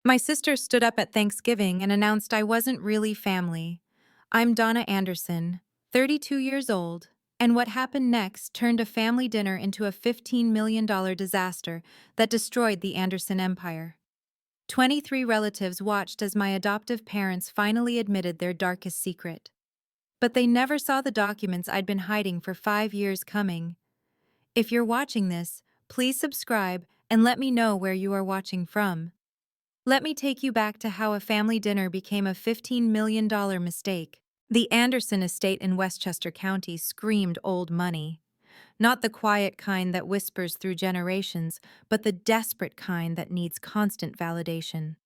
My sister stood up at Thanksgiving and announced I wasn't really family. I'm Donna Anderson, 32 years old, and what happened next turned a family dinner into a $15 million disaster that destroyed the Anderson empire. 23 relatives watched as my adoptive parents finally admitted their darkest secret. But they never saw the documents I'd been hiding for 5 years coming. If you're watching this, please subscribe and let me know where you are watching from. Let me take you back to how a family dinner became a $15 million mistake. The Anderson estate in Westchester County screamed old money. Not the quiet kind that whispers through generations, but the desperate kind that needs constant validation.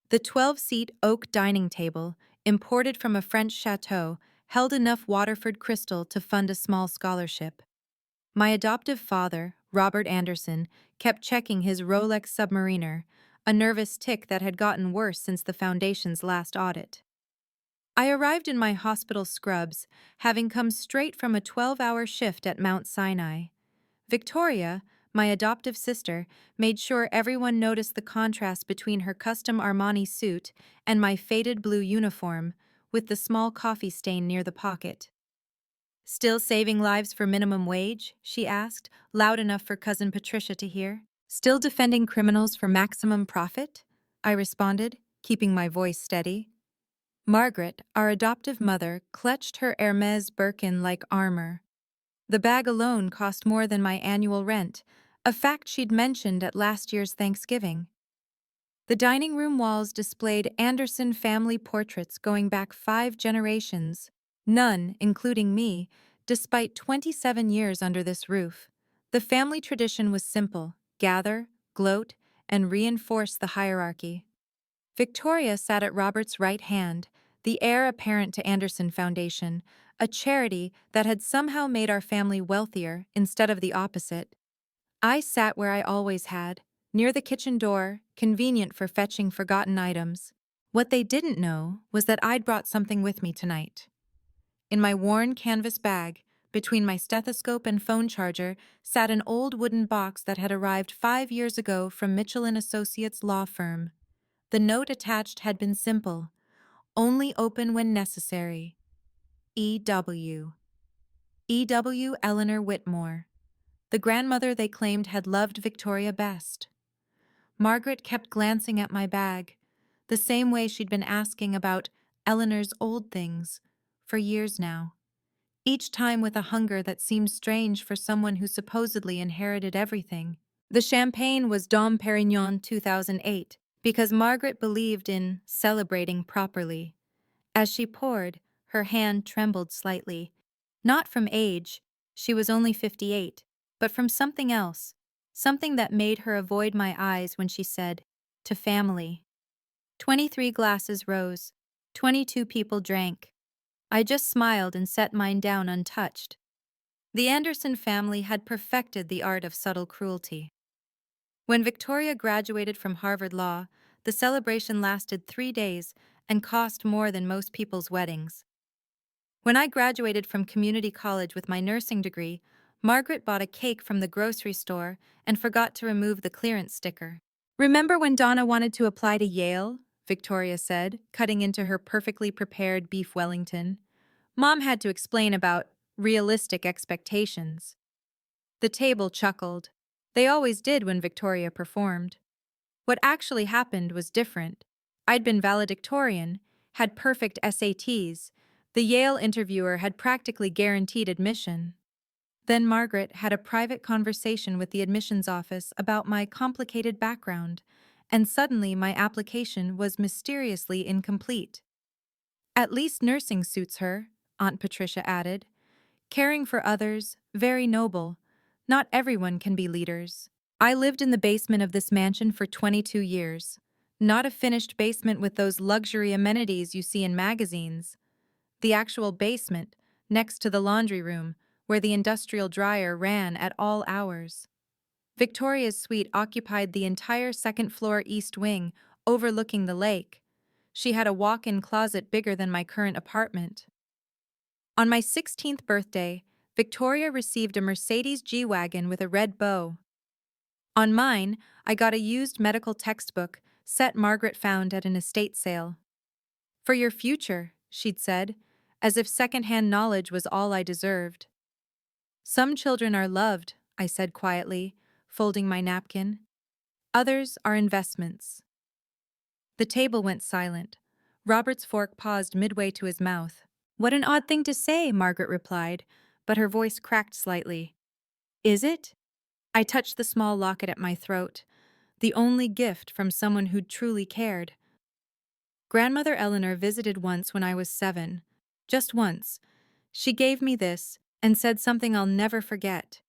The 12-seat oak dining table, imported from a French chateau, held enough Waterford crystal to fund a small scholarship. My adoptive father, Robert Anderson, kept checking his Rolex Submariner, a nervous tic that had gotten worse since the Foundation's last audit. I arrived in my hospital scrubs, having come straight from a 12-hour shift at Mount Sinai. Victoria, my adoptive sister, made sure everyone noticed the contrast between her custom Armani suit and my faded blue uniform, with the small coffee stain near the pocket. "Still saving lives for minimum wage?" she asked, loud enough for Cousin Patricia to hear. "Still defending criminals for maximum profit?" I responded, keeping my voice steady. Margaret, our adoptive mother, clutched her Hermes Birkin like armor. The bag alone cost more than my annual rent, a fact she'd mentioned at last year's Thanksgiving. The dining room walls displayed Anderson family portraits going back 5 generations, none, including me, despite 27 years under this roof. The family tradition was simple: gather, gloat, and reinforce the hierarchy. Victoria sat at Robert's right hand, the heir apparent to Anderson Foundation, a charity that had somehow made our family wealthier instead of the opposite. I sat where I always had, near the kitchen door, convenient for fetching forgotten items. What they didn't know was that I'd brought something with me tonight. In my worn canvas bag, between my stethoscope and phone charger, sat an old wooden box that had arrived 5 years ago from Mitchell & Associates law firm. The note attached had been simple: only open when necessary. E.W. E.W. Eleanor Whitmore, the grandmother they claimed had loved Victoria best. Margaret kept glancing at my bag, the same way she'd been asking about Eleanor's old things for years now, each time with a hunger that seemed strange for someone who supposedly inherited everything. The champagne was Dom Perignon 2008, because Margaret believed in celebrating properly. As she poured, her hand trembled slightly. Not from age, she was only 58, but from something else, something that made her avoid my eyes when she said, "To family." 23 glasses rose. 22 people drank. I just smiled and set mine down untouched. The Anderson family had perfected the art of subtle cruelty. When Victoria graduated from Harvard Law, the celebration lasted 3 days and cost more than most people's weddings. When I graduated from community college with my nursing degree, Margaret bought a cake from the grocery store and forgot to remove the clearance sticker. "Remember when Donna wanted to apply to Yale?" Victoria said, cutting into her perfectly prepared beef Wellington. Mom had to explain about realistic expectations. The table chuckled. They always did when Victoria performed. What actually happened was different. I'd been valedictorian, had perfect SATs. The Yale interviewer had practically guaranteed admission. Then Margaret had a private conversation with the admissions office about my complicated background, and suddenly my application was mysteriously incomplete. "At least nursing suits her," Aunt Patricia added. "Caring for others, very noble. Not everyone can be leaders." I lived in the basement of this mansion for 22 years. Not a finished basement with those luxury amenities you see in magazines. The actual basement, next to the laundry room, where the industrial dryer ran at all hours. Victoria's suite occupied the entire second-floor east wing, overlooking the lake. She had a walk-in closet bigger than my current apartment. On my 16th birthday, Victoria received a Mercedes G-Wagon with a red bow. On mine, I got a used medical textbook set Margaret found at an estate sale. For your future, she'd said, as if second-hand knowledge was all I deserved. Some children are loved, I said quietly, folding my napkin. Others are investments. The table went silent. Robert's fork paused midway to his mouth. What an odd thing to say, Margaret replied, but her voice cracked slightly. Is it? I touched the small locket at my throat, the only gift from someone who'd truly cared. Grandmother Eleanor visited once when I was 7. Just once. She gave me this and said something I'll never forget.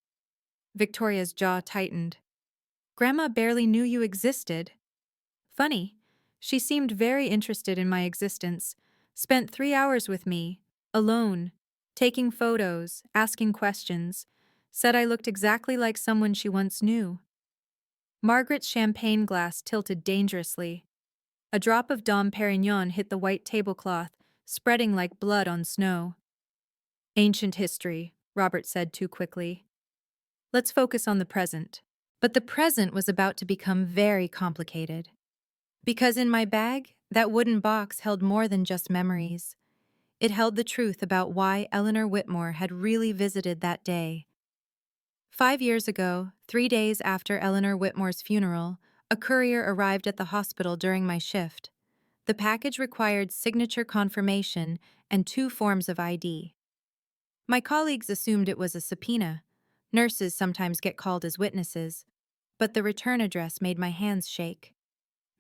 Victoria's jaw tightened. Grandma barely knew you existed. Funny. She seemed very interested in my existence, spent 3 hours with me, alone, taking photos, asking questions, said I looked exactly like someone she once knew. Margaret's champagne glass tilted dangerously. A drop of Dom Perignon hit the white tablecloth, spreading like blood on snow. Ancient history, Robert said too quickly. Let's focus on the present. But the present was about to become very complicated. Because in my bag, that wooden box held more than just memories. It held the truth about why Eleanor Whitmore had really visited that day. 5 years ago, 3 days after Eleanor Whitmore's funeral, a courier arrived at the hospital during my shift. The package required signature confirmation and 2 forms of ID. My colleagues assumed it was a subpoena. Nurses sometimes get called as witnesses. But the return address made my hands shake.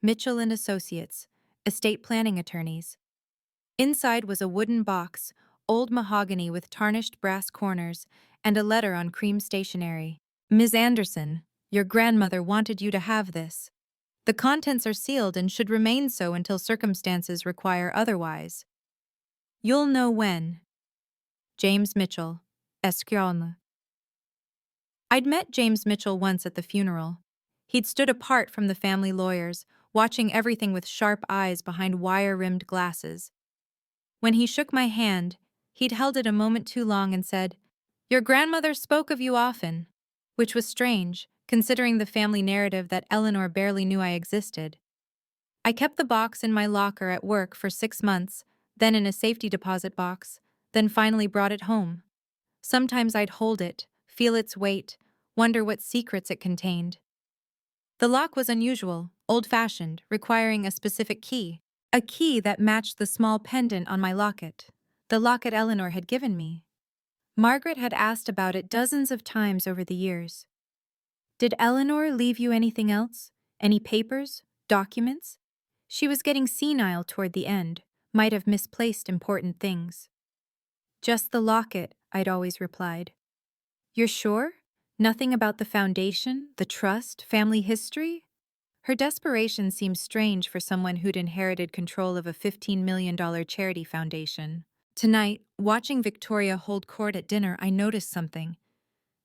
Mitchell and Associates, estate planning attorneys. Inside was a wooden box, old mahogany with tarnished brass corners, and a letter on cream stationery. Ms. Anderson, your grandmother wanted you to have this. The contents are sealed and should remain so until circumstances require otherwise. You'll know when. James Mitchell, Esquionne. I'd met James Mitchell once at the funeral. He'd stood apart from the family lawyers, watching everything with sharp eyes behind wire-rimmed glasses. When he shook my hand, he'd held it a moment too long and said, "Your grandmother spoke of you often," which was strange, considering the family narrative that Eleanor barely knew I existed. I kept the box in my locker at work for 6 months, then in a safety deposit box, then finally brought it home. Sometimes I'd hold it, feel its weight, wonder what secrets it contained. The lock was unusual, old-fashioned, requiring a specific key, a key that matched the small pendant on my locket, the locket Eleanor had given me. Margaret had asked about it dozens of times over the years. Did Eleanor leave you anything else? Any papers? Documents? She was getting senile toward the end, might have misplaced important things. Just the locket, I'd always replied. You're sure? Nothing about the foundation, the trust, family history? Her desperation seemed strange for someone who'd inherited control of a $15 million charity foundation. Tonight, watching Victoria hold court at dinner, I noticed something.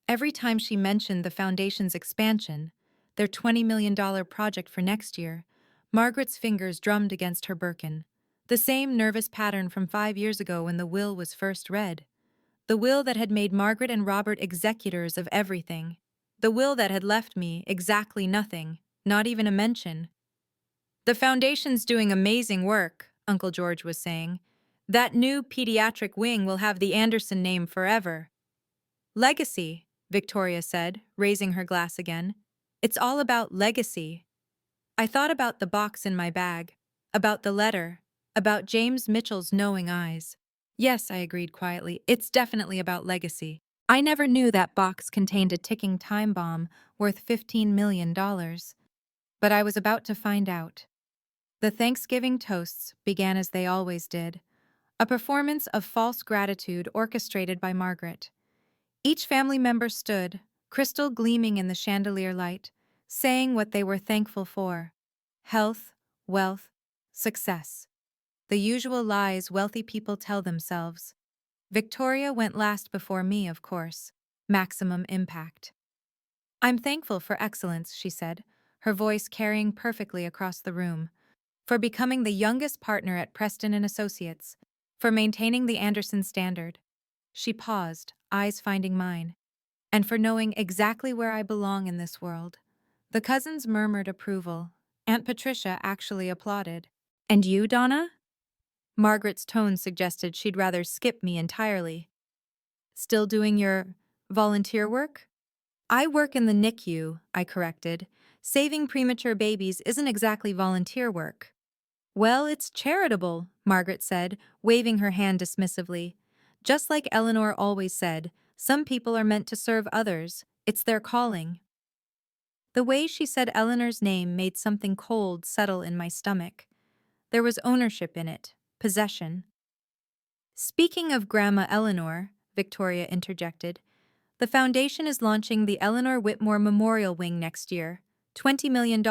Every time she mentioned the foundation's expansion, their $20 million project for next year, Margaret's fingers drummed against her Birkin. The same nervous pattern from 5 years ago when the will was first read. The will that had made Margaret and Robert executors of everything. The will that had left me exactly nothing, not even a mention. The foundation's doing amazing work, Uncle George was saying. That new pediatric wing will have the Anderson name forever. Legacy, Victoria said, raising her glass again. It's all about legacy. I thought about the box in my bag, about the letter, about James Mitchell's knowing eyes. Yes, I agreed quietly, it's definitely about legacy. I never knew that box contained a ticking time bomb worth $15 million. But I was about to find out. The Thanksgiving toasts began as they always did, a performance of false gratitude orchestrated by Margaret. Each family member stood, crystal gleaming in the chandelier light, saying what they were thankful for. Health, wealth, success. The usual lies wealthy people tell themselves. Victoria went last before me, of course. Maximum impact. I'm thankful for excellence, she said, her voice carrying perfectly across the room. For becoming the youngest partner at Preston and Associates. For maintaining the Anderson standard. She paused, eyes finding mine. And for knowing exactly where I belong in this world. The cousins murmured approval. Aunt Patricia actually applauded. And you, Donna? Margaret's tone suggested she'd rather skip me entirely. Still doing your volunteer work? I work in the NICU, I corrected. Saving premature babies isn't exactly volunteer work. Well, it's charitable, Margaret said, waving her hand dismissively. Just like Eleanor always said, some people are meant to serve others. It's their calling. The way she said Eleanor's name made something cold settle in my stomach. There was ownership in it, possession. Speaking of Grandma Eleanor, Victoria interjected, the foundation is launching the Eleanor Whitmore Memorial Wing next year, $20 million.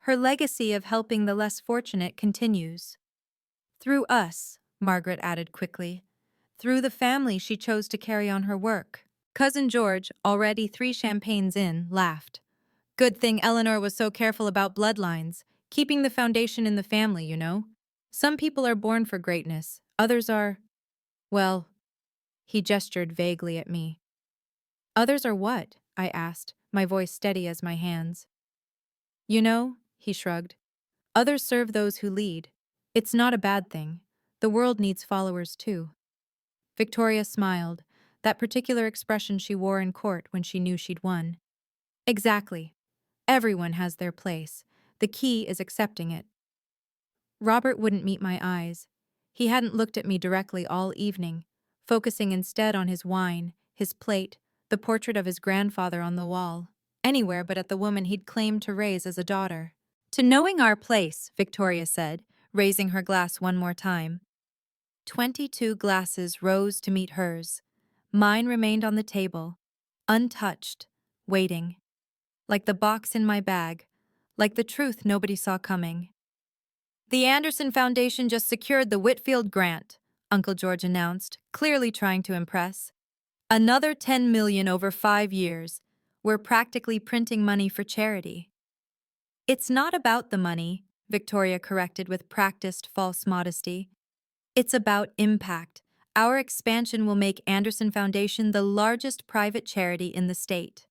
Her legacy of helping the less fortunate continues. Through us, Margaret added quickly. Through the family she chose to carry on her work. Cousin George, already 3 champagnes in, laughed. Good thing Eleanor was so careful about bloodlines, keeping the foundation in the family, you know. Some people are born for greatness, others are, well, he gestured vaguely at me. Others are what? I asked, my voice steady as my hands. You know, he shrugged. Others serve those who lead. It's not a bad thing. The world needs followers too. Victoria smiled, that particular expression she wore in court when she knew she'd won. Exactly. Everyone has their place. The key is accepting it. Robert wouldn't meet my eyes. He hadn't looked at me directly all evening, focusing instead on his wine, his plate, the portrait of his grandfather on the wall, anywhere but at the woman he'd claimed to raise as a daughter. To knowing our place, Victoria said, raising her glass one more time. 22 glasses rose to meet hers. Mine remained on the table, untouched, waiting. Like the box in my bag, like the truth nobody saw coming. The Anderson Foundation just secured the Whitfield grant, Uncle George announced, clearly trying to impress. Another $10 million over 5 years. We're practically printing money for charity. It's not about the money, Victoria corrected with practiced false modesty. It's about impact. Our expansion will make Anderson Foundation the largest private charity in the state.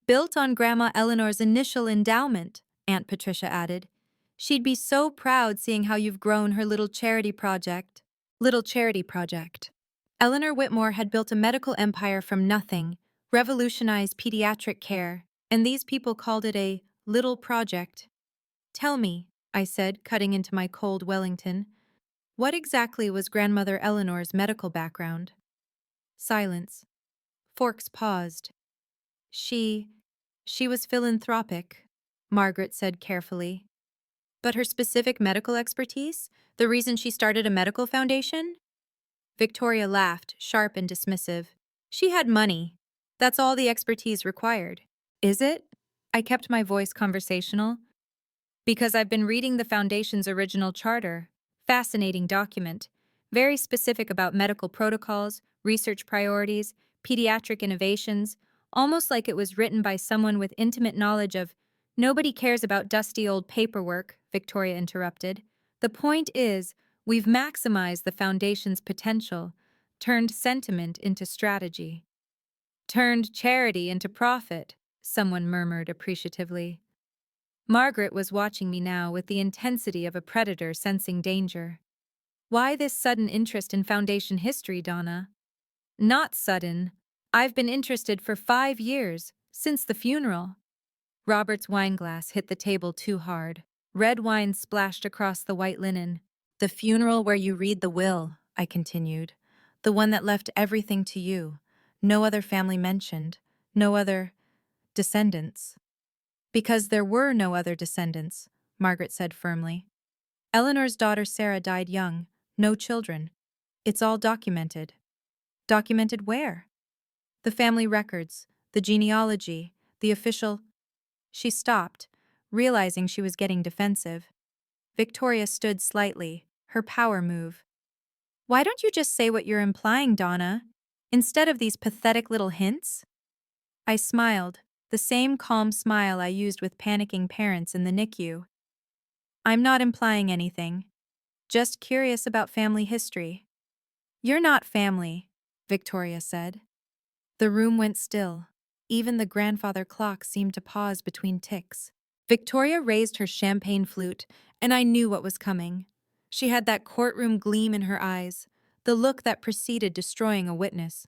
Built on Grandma Eleanor's initial endowment, Aunt Patricia added. She'd be so proud seeing how you've grown her little charity project. Eleanor Whitmore had built a medical empire from nothing, revolutionized pediatric care, and these people called it a little project. Tell me, I said, cutting into my cold Wellington, what exactly was Grandmother Eleanor's medical background? Silence. Forks paused. She was philanthropic, Margaret said carefully. But her specific medical expertise? The reason she started a medical foundation? Victoria laughed, sharp and dismissive. She had money. That's all the expertise required. Is it? I kept my voice conversational. Because I've been reading the Foundation's original charter. Fascinating document. Very specific about medical protocols, research priorities, pediatric innovations, almost like it was written by someone with intimate knowledge of. Nobody cares about dusty old paperwork, Victoria interrupted. The point is, we've maximized the Foundation's potential, turned sentiment into strategy. Turned charity into profit, someone murmured appreciatively. Margaret was watching me now with the intensity of a predator sensing danger. Why this sudden interest in Foundation history, Donna? Not sudden. I've been interested for 5 years, since the funeral. Robert's wineglass hit the table too hard. Red wine splashed across the white linen. The funeral where you read the will, I continued. The one that left everything to you. No other family mentioned. No other descendants. Because there were no other descendants, Margaret said firmly. Eleanor's daughter Sarah died young. No children. It's all documented. Documented where? The family records, the genealogy, the official. She stopped, realizing she was getting defensive. Victoria stood slightly, her power move. Why don't you just say what you're implying, Donna, instead of these pathetic little hints? I smiled, the same calm smile I used with panicking parents in the NICU. I'm not implying anything. Just curious about family history. You're not family, Victoria said. The room went still. Even the grandfather clock seemed to pause between ticks. Victoria raised her champagne flute, and I knew what was coming. She had that courtroom gleam in her eyes, the look that preceded destroying a witness.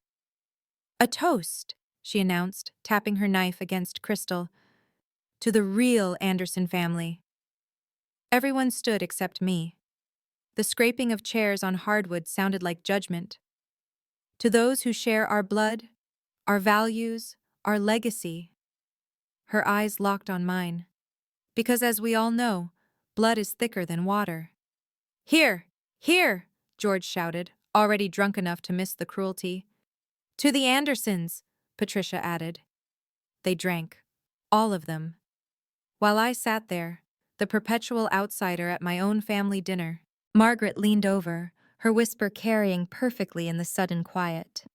"A toast," she announced, tapping her knife against crystal, "to the real Anderson family." Everyone stood except me. The scraping of chairs on hardwood sounded like judgment. "To those who share our blood, our values, our legacy." Her eyes locked on mine. Because as we all know, blood is thicker than water. "Here! Here!" George shouted, already drunk enough to miss the cruelty. "To the Andersons," Patricia added. They drank. All of them. While I sat there, the perpetual outsider at my own family dinner, Margaret leaned over, her whisper carrying perfectly in the sudden quiet.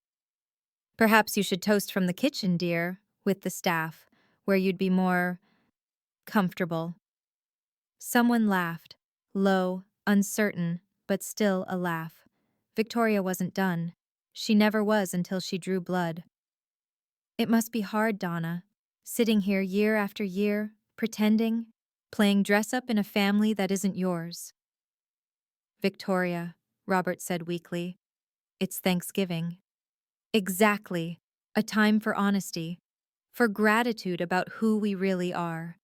"Perhaps you should toast from the kitchen, dear, with the staff, where you'd be more comfortable." Someone laughed, low, uncertain, but still a laugh. Victoria wasn't done. She never was until she drew blood. "It must be hard, Donna, sitting here year after year, pretending, playing dress-up in a family that isn't yours." "Victoria," Robert said weakly, "it's Thanksgiving." "Exactly. A time for honesty, for gratitude about who we really are."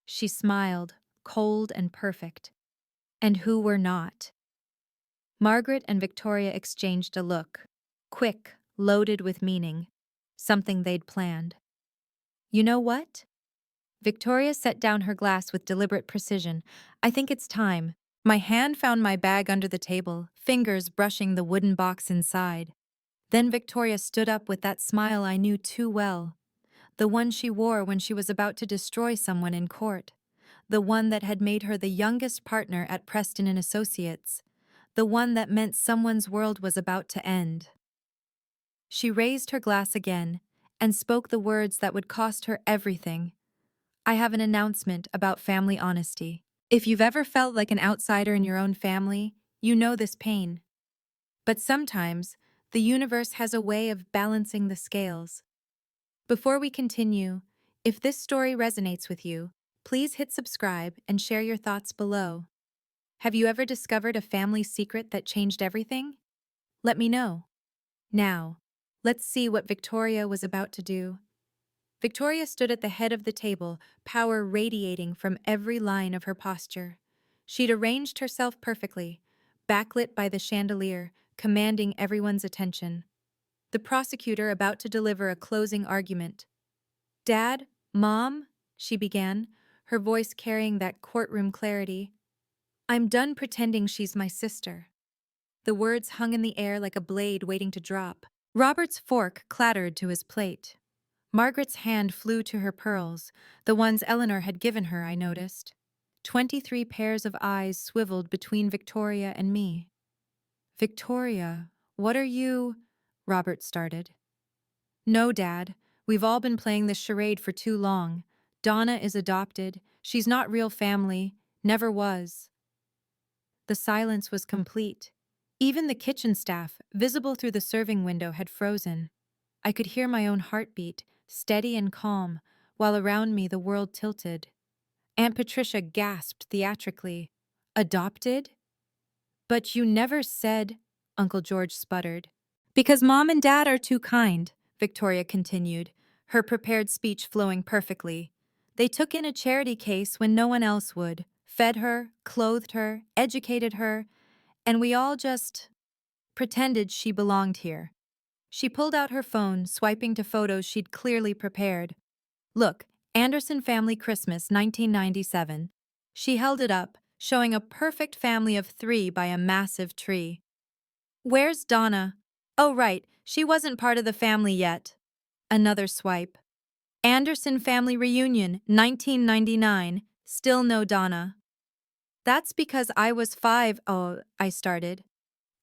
She smiled, cold and perfect. "And who we're not." Margaret and Victoria exchanged a look, quick, loaded with meaning, something they'd planned. "You know what?" Victoria set down her glass with deliberate precision. "I think it's time." My hand found my bag under the table, fingers brushing the wooden box inside. Then Victoria stood up with that smile I knew too well. The one she wore when she was about to destroy someone in court. The one that had made her the youngest partner at Preston and Associates. The one that meant someone's world was about to end. She raised her glass again and spoke the words that would cost her everything. "I have an announcement about family honesty. If you've ever felt like an outsider in your own family, you know this pain. But sometimes, the universe has a way of balancing the scales." Before we continue, if this story resonates with you, please hit subscribe and share your thoughts below. Have you ever discovered a family secret that changed everything? Let me know. Now, let's see what Victoria was about to do. Victoria stood at the head of the table, power radiating from every line of her posture. She'd arranged herself perfectly, backlit by the chandelier, commanding everyone's attention. The prosecutor about to deliver a closing argument. "Dad, Mom," she began, her voice carrying that courtroom clarity. "I'm done pretending she's my sister." The words hung in the air like a blade waiting to drop. Robert's fork clattered to his plate. Margaret's hand flew to her pearls, the ones Eleanor had given her, I noticed. 23 pairs of eyes swiveled between Victoria and me. "Victoria, what are you—" Robert started. "No, Dad. We've all been playing this charade for too long. Donna is adopted. She's not real family. Never was." The silence was complete. Even the kitchen staff, visible through the serving window, had frozen. I could hear my own heartbeat, steady and calm, while around me the world tilted. Aunt Patricia gasped theatrically. "Adopted?" "But you never said," Uncle George sputtered. "Because Mom and Dad are too kind," Victoria continued, her prepared speech flowing perfectly. "They took in a charity case when no one else would, fed her, clothed her, educated her, and we all just pretended she belonged here." She pulled out her phone, swiping to photos she'd clearly prepared. "Look, Anderson Family Christmas 1997. She held it up, showing a perfect family of 3 by a massive tree. "Where's Donna? Oh, right, she wasn't part of the family yet." Another swipe. "Anderson Family Reunion 1999. Still no Donna." "That's because I was 5, oh," I started.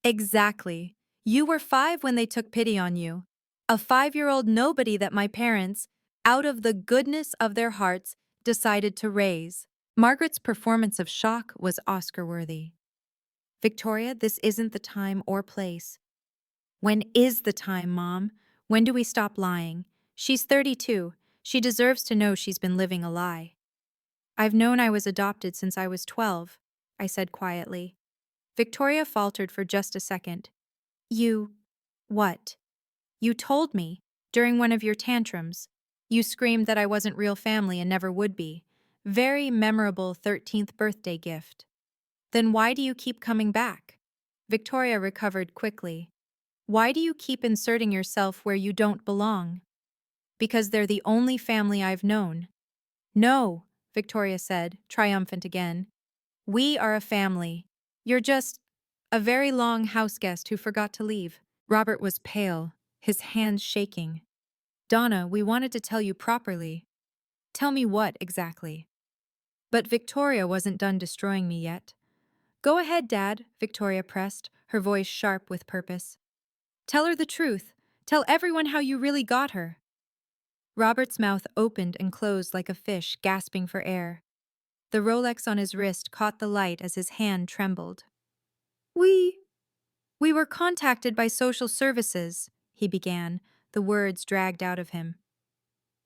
"Exactly. You were 5 when they took pity on you. A 5-year-old nobody that my parents, out of the goodness of their hearts, decided to raise." Margaret's performance of shock was Oscar-worthy. "Victoria, this isn't the time or place." "When is the time, Mom? When do we stop lying? She's 32. She deserves to know she's been living a lie." I've known I was adopted since I was 12, I said quietly. Victoria faltered for just a second. You. What? You told me, during one of your tantrums. You screamed that I wasn't real family and never would be. Very memorable 13th birthday gift. Then why do you keep coming back? Victoria recovered quickly. Why do you keep inserting yourself where you don't belong? Because they're the only family I've known. No, Victoria said, triumphant again. We are a family. You're just a very long house guest who forgot to leave. Robert was pale, his hands shaking. Donna, we wanted to tell you properly. Tell me what exactly? But Victoria wasn't done destroying me yet. Go ahead, Dad, Victoria pressed, her voice sharp with purpose. Tell her the truth. Tell everyone how you really got her. Robert's mouth opened and closed like a fish, gasping for air. The Rolex on his wrist caught the light as his hand trembled. We were contacted by social services, he began, the words dragged out of him.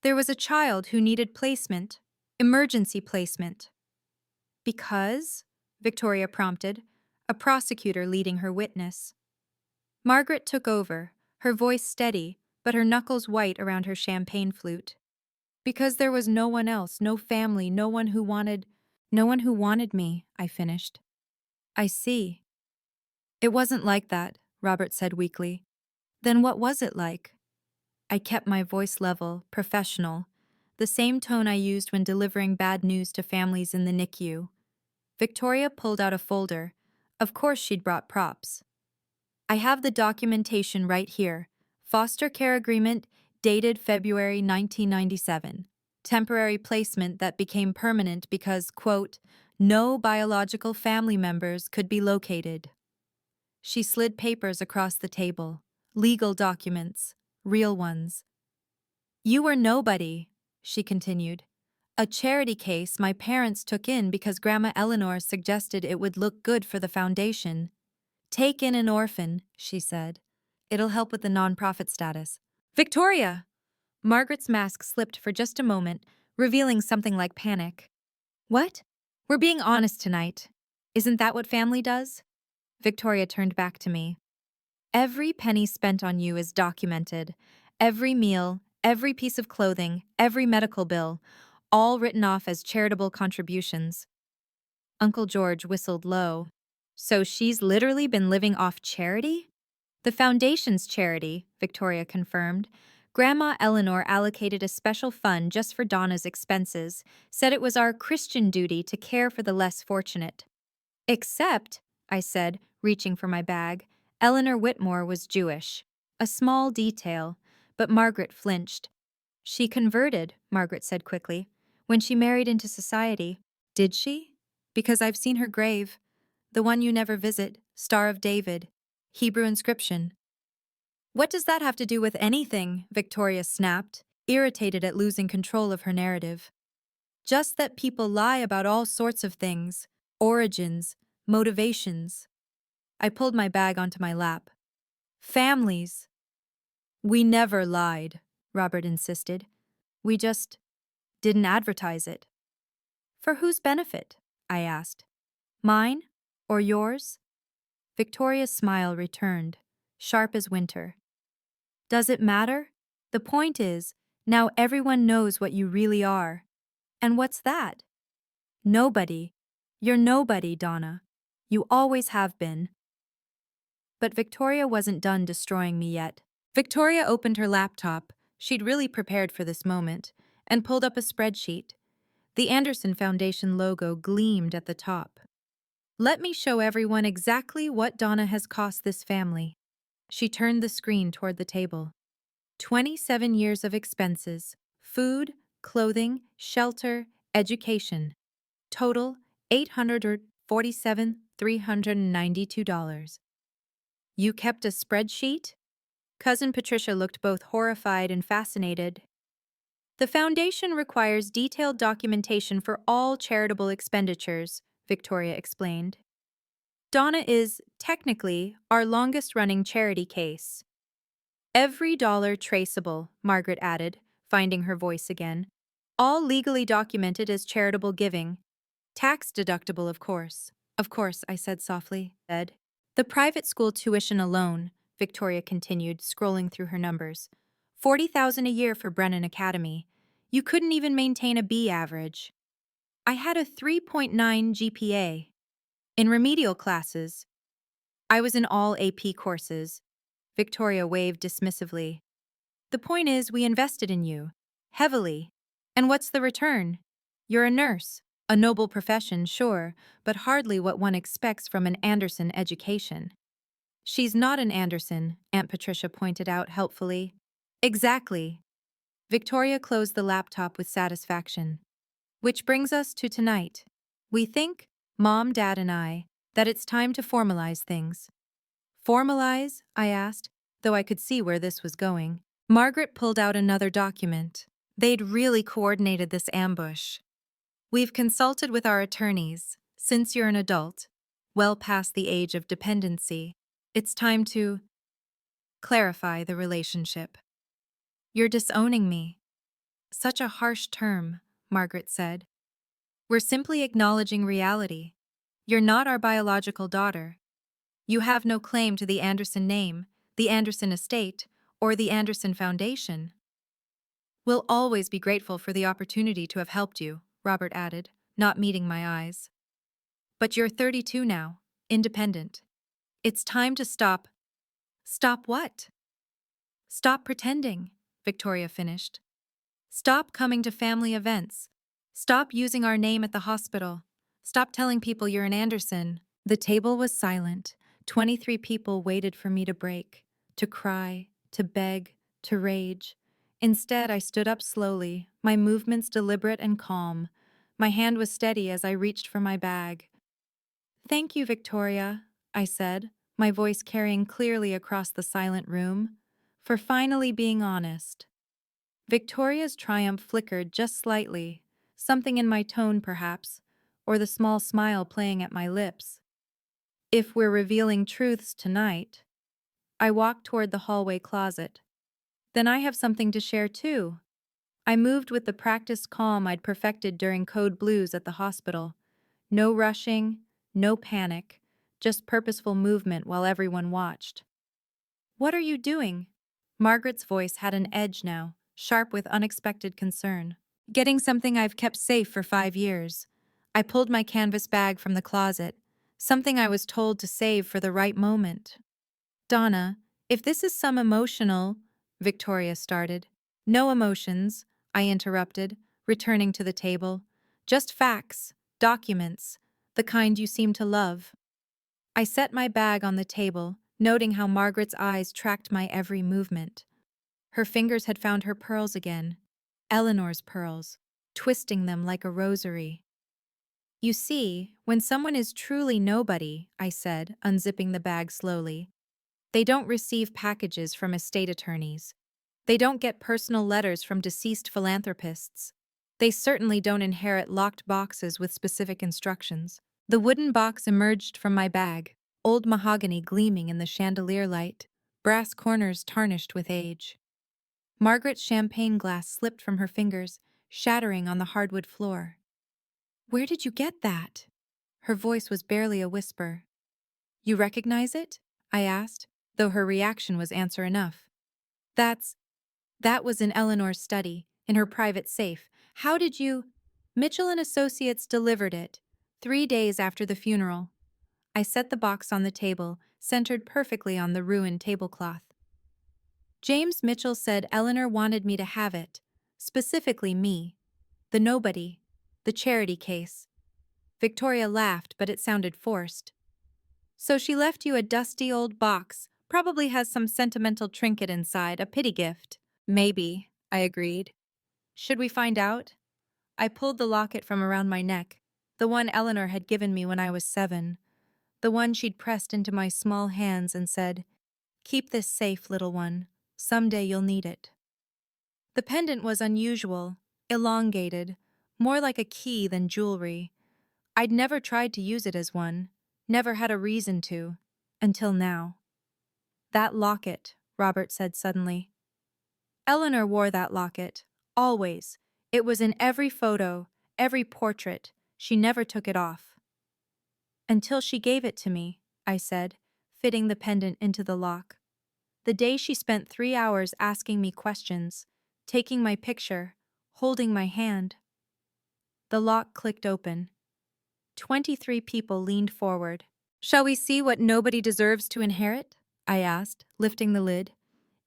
There was a child who needed placement, emergency placement. Because? Victoria prompted, a prosecutor leading her witness. Margaret took over, her voice steady, but her knuckles white around her champagne flute. Because there was no one else, no family, no one who wanted me, I finished. I see. It wasn't like that, Robert said weakly. Then what was it like? I kept my voice level, professional, the same tone I used when delivering bad news to families in the NICU. Victoria pulled out a folder. Of course she'd brought props. I have the documentation right here. Foster care agreement dated February 1997. Temporary placement that became permanent because, quote, no biological family members could be located. She slid papers across the table. Legal documents. Real ones. You were nobody, she continued. A charity case my parents took in because Grandma Eleanor suggested it would look good for the foundation. Take in an orphan, she said. It'll help with the nonprofit status. Victoria! Margaret's mask slipped for just a moment, revealing something like panic. What? We're being honest tonight. Isn't that what family does? Victoria turned back to me. Every penny spent on you is documented. Every meal, every piece of clothing, every medical bill, all written off as charitable contributions. Uncle George whistled low. So she's literally been living off charity? The foundation's charity, Victoria confirmed. Grandma Eleanor allocated a special fund just for Donna's expenses, said it was our Christian duty to care for the less fortunate. Except, I said, reaching for my bag, Eleanor Whitmore was Jewish. A small detail, but Margaret flinched. She converted, Margaret said quickly, when she married into society. Did she? Because I've seen her grave. The one you never visit, Star of David, Hebrew inscription. What does that have to do with anything? Victoria snapped, irritated at losing control of her narrative. Just that people lie about all sorts of things, origins, motivations. I pulled my bag onto my lap. Families. We never lied, Robert insisted. We just didn't advertise it. For whose benefit? I asked. Mine? Or yours? Victoria's smile returned, sharp as winter. Does it matter? The point is, now everyone knows what you really are. And what's that? Nobody. You're nobody, Donna. You always have been. But Victoria wasn't done destroying me yet. Victoria opened her laptop, she'd really prepared for this moment, and pulled up a spreadsheet. The Anderson Foundation logo gleamed at the top. Let me show everyone exactly what Donna has cost this family. She turned the screen toward the table. 27 years of expenses, food, clothing, shelter, education. Total $847,392. You kept a spreadsheet? Cousin Patricia looked both horrified and fascinated. The foundation requires detailed documentation for all charitable expenditures, Victoria explained. Donna is, technically, our longest-running charity case. Every dollar traceable, Margaret added, finding her voice again. All legally documented as charitable giving. Tax deductible, of course. Of course, I said softly. Ed. The private school tuition alone, Victoria continued, scrolling through her numbers. 40,000 a year for Brennan Academy. You couldn't even maintain a B average. I had a 3.9 GPA. In remedial classes, I was in all AP courses. Victoria waved dismissively. The point is, we invested in you. Heavily. And what's the return? You're a nurse. A noble profession, sure, but hardly what one expects from an Anderson education. She's not an Anderson, Aunt Patricia pointed out helpfully. Exactly. Victoria closed the laptop with satisfaction. Which brings us to tonight. We think, Mom, Dad, and I, that it's time to formalize things. Formalize? I asked, though I could see where this was going. Margaret pulled out another document. They'd really coordinated this ambush. We've consulted with our attorneys. Since you're an adult, well past the age of dependency, it's time to clarify the relationship. You're disowning me. Such a harsh term, Margaret said. We're simply acknowledging reality. You're not our biological daughter. You have no claim to the Anderson name, the Anderson estate, or the Anderson Foundation. We'll always be grateful for the opportunity to have helped you, Robert added, not meeting my eyes. But you're 32 now, independent. It's time to stop. Stop what? Stop pretending, Victoria finished. Stop coming to family events. Stop using our name at the hospital. Stop telling people you're an Anderson. The table was silent. 23 people waited for me to break, to cry, to beg, to rage. Instead, I stood up slowly, my movements deliberate and calm. My hand was steady as I reached for my bag. Thank you, Victoria, I said, my voice carrying clearly across the silent room, for finally being honest. Victoria's triumph flickered just slightly, something in my tone perhaps, or the small smile playing at my lips. If we're revealing truths tonight, I walked toward the hallway closet. Then I have something to share too. I moved with the practiced calm I'd perfected during Code Blues at the hospital. No rushing, no panic, just purposeful movement while everyone watched. What are you doing? Margaret's voice had an edge now, sharp with unexpected concern. Getting something I've kept safe for 5 years. I pulled my canvas bag from the closet, something I was told to save for the right moment. Donna, if this is some emotional, Victoria started. No emotions, I interrupted, returning to the table. Just facts, documents, the kind you seem to love. I set my bag on the table, noting how Margaret's eyes tracked my every movement. Her fingers had found her pearls again, Eleanor's pearls, twisting them like a rosary. You see, when someone is truly nobody, I said, unzipping the bag slowly, they don't receive packages from estate attorneys. They don't get personal letters from deceased philanthropists. They certainly don't inherit locked boxes with specific instructions. The wooden box emerged from my bag, old mahogany gleaming in the chandelier light, brass corners tarnished with age. Margaret's champagne glass slipped from her fingers, shattering on the hardwood floor. Where did you get that? Her voice was barely a whisper. You recognize it? I asked, though her reaction was answer enough. That was in Eleanor's study, in her private safe. How did you? Mitchell and Associates delivered it, 3 days after the funeral. I set the box on the table, centered perfectly on the ruined tablecloth. James Mitchell said Eleanor wanted me to have it, specifically me, the nobody, the charity case. Victoria laughed, but it sounded forced. So she left you a dusty old box, probably has some sentimental trinket inside, a pity gift. Maybe, I agreed. Should we find out? I pulled the locket from around my neck, the one Eleanor had given me when I was 7, the one she'd pressed into my small hands and said, "Keep this safe, little one. Someday you'll need it." The pendant was unusual, elongated, more like a key than jewelry. I'd never tried to use it as one, never had a reason to, until now. That locket, Robert said suddenly. Eleanor wore that locket, always. It was in every photo, every portrait. She never took it off. Until she gave it to me, I said, fitting the pendant into the lock. The day she spent 3 hours asking me questions, taking my picture, holding my hand. The lock clicked open. 23 people leaned forward. "Shall we see what nobody deserves to inherit?" I asked, lifting the lid.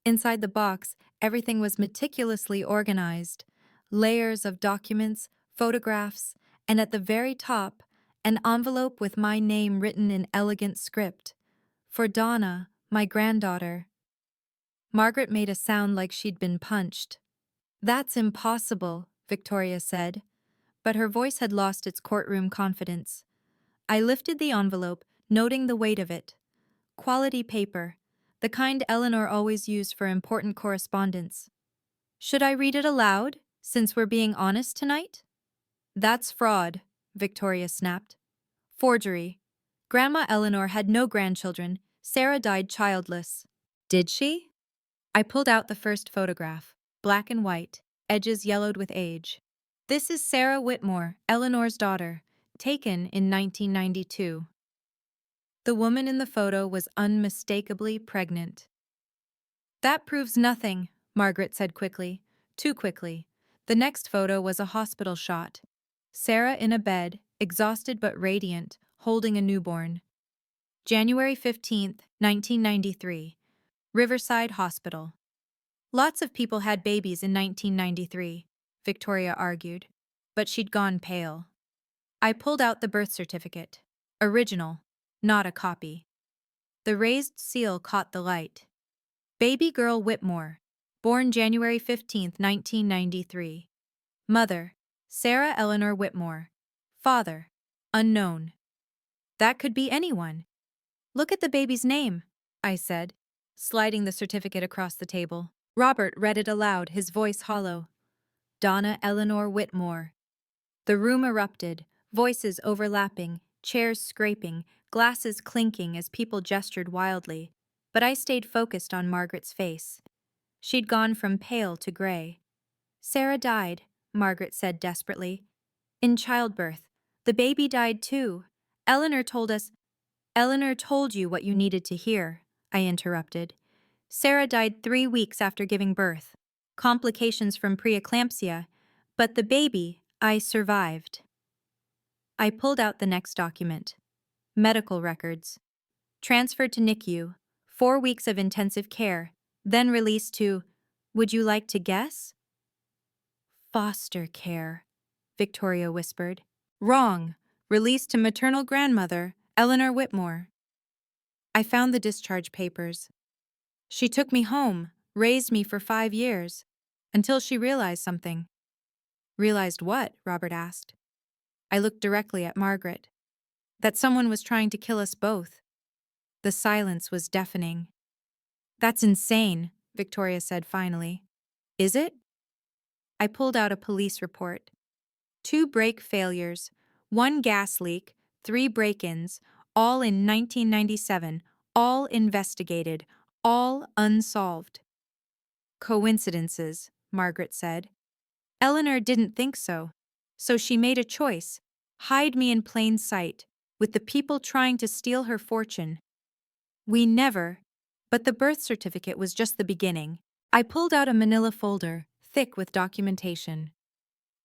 Inside the box, everything was meticulously organized. Layers of documents, photographs, and at the very top, an envelope with my name written in elegant script. For Donna, my granddaughter. Margaret made a sound like she'd been punched. "That's impossible," Victoria said, but her voice had lost its courtroom confidence. I lifted the envelope, noting the weight of it. Quality paper, the kind Eleanor always used for important correspondence. "Should I read it aloud, since we're being honest tonight?" "That's fraud," Victoria snapped. "Forgery. Grandma Eleanor had no grandchildren. Sarah died childless." "Did she?" I pulled out the first photograph, black and white, edges yellowed with age. "This is Sarah Whitmore, Eleanor's daughter, taken in 1992. The woman in the photo was unmistakably pregnant. "That proves nothing," Margaret said quickly. Too quickly. The next photo was a hospital shot. Sarah in a bed, exhausted but radiant, holding a newborn. January 15th, 1993. Riverside Hospital. "Lots of people had babies in 1993, Victoria argued, but she'd gone pale. I pulled out the birth certificate. Original, not a copy. The raised seal caught the light. "Baby girl Whitmore, born January 15th, 1993. Mother, Sarah Eleanor Whitmore. Father, unknown." "That could be anyone." "Look at the baby's name," I said, sliding the certificate across the table. Robert read it aloud, his voice hollow. "Donna Eleanor Whitmore." The room erupted, voices overlapping, chairs scraping, glasses clinking as people gestured wildly. But I stayed focused on Margaret's face. She'd gone from pale to gray. "Sarah died," Margaret said desperately. "In childbirth. The baby died too. Eleanor told us—" "Eleanor told you what you needed to hear," I interrupted. "Sarah died 3 weeks after giving birth. Complications from preeclampsia. But the baby, I survived." I pulled out the next document. Medical records. Transferred to NICU. 4 weeks of intensive care. Then released to, would you like to guess? "Foster care," Victoria whispered. "Wrong. Released to maternal grandmother, Eleanor Whitmore." I found the discharge papers. "She took me home, raised me for 5 years, until she realized something." "Realized what?" Robert asked. I looked directly at Margaret. "That someone was trying to kill us both." The silence was deafening. "That's insane," Victoria said finally. "Is it?" I pulled out a police report. 2 brake failures, 1 gas leak, 3 break-ins, all in 1997, all investigated, all unsolved. "Coincidences," Margaret said. "Eleanor didn't think so. So she made a choice. Hide me in plain sight, with the people trying to steal her fortune. We never—" But the birth certificate was just the beginning. I pulled out a manila folder, thick with documentation.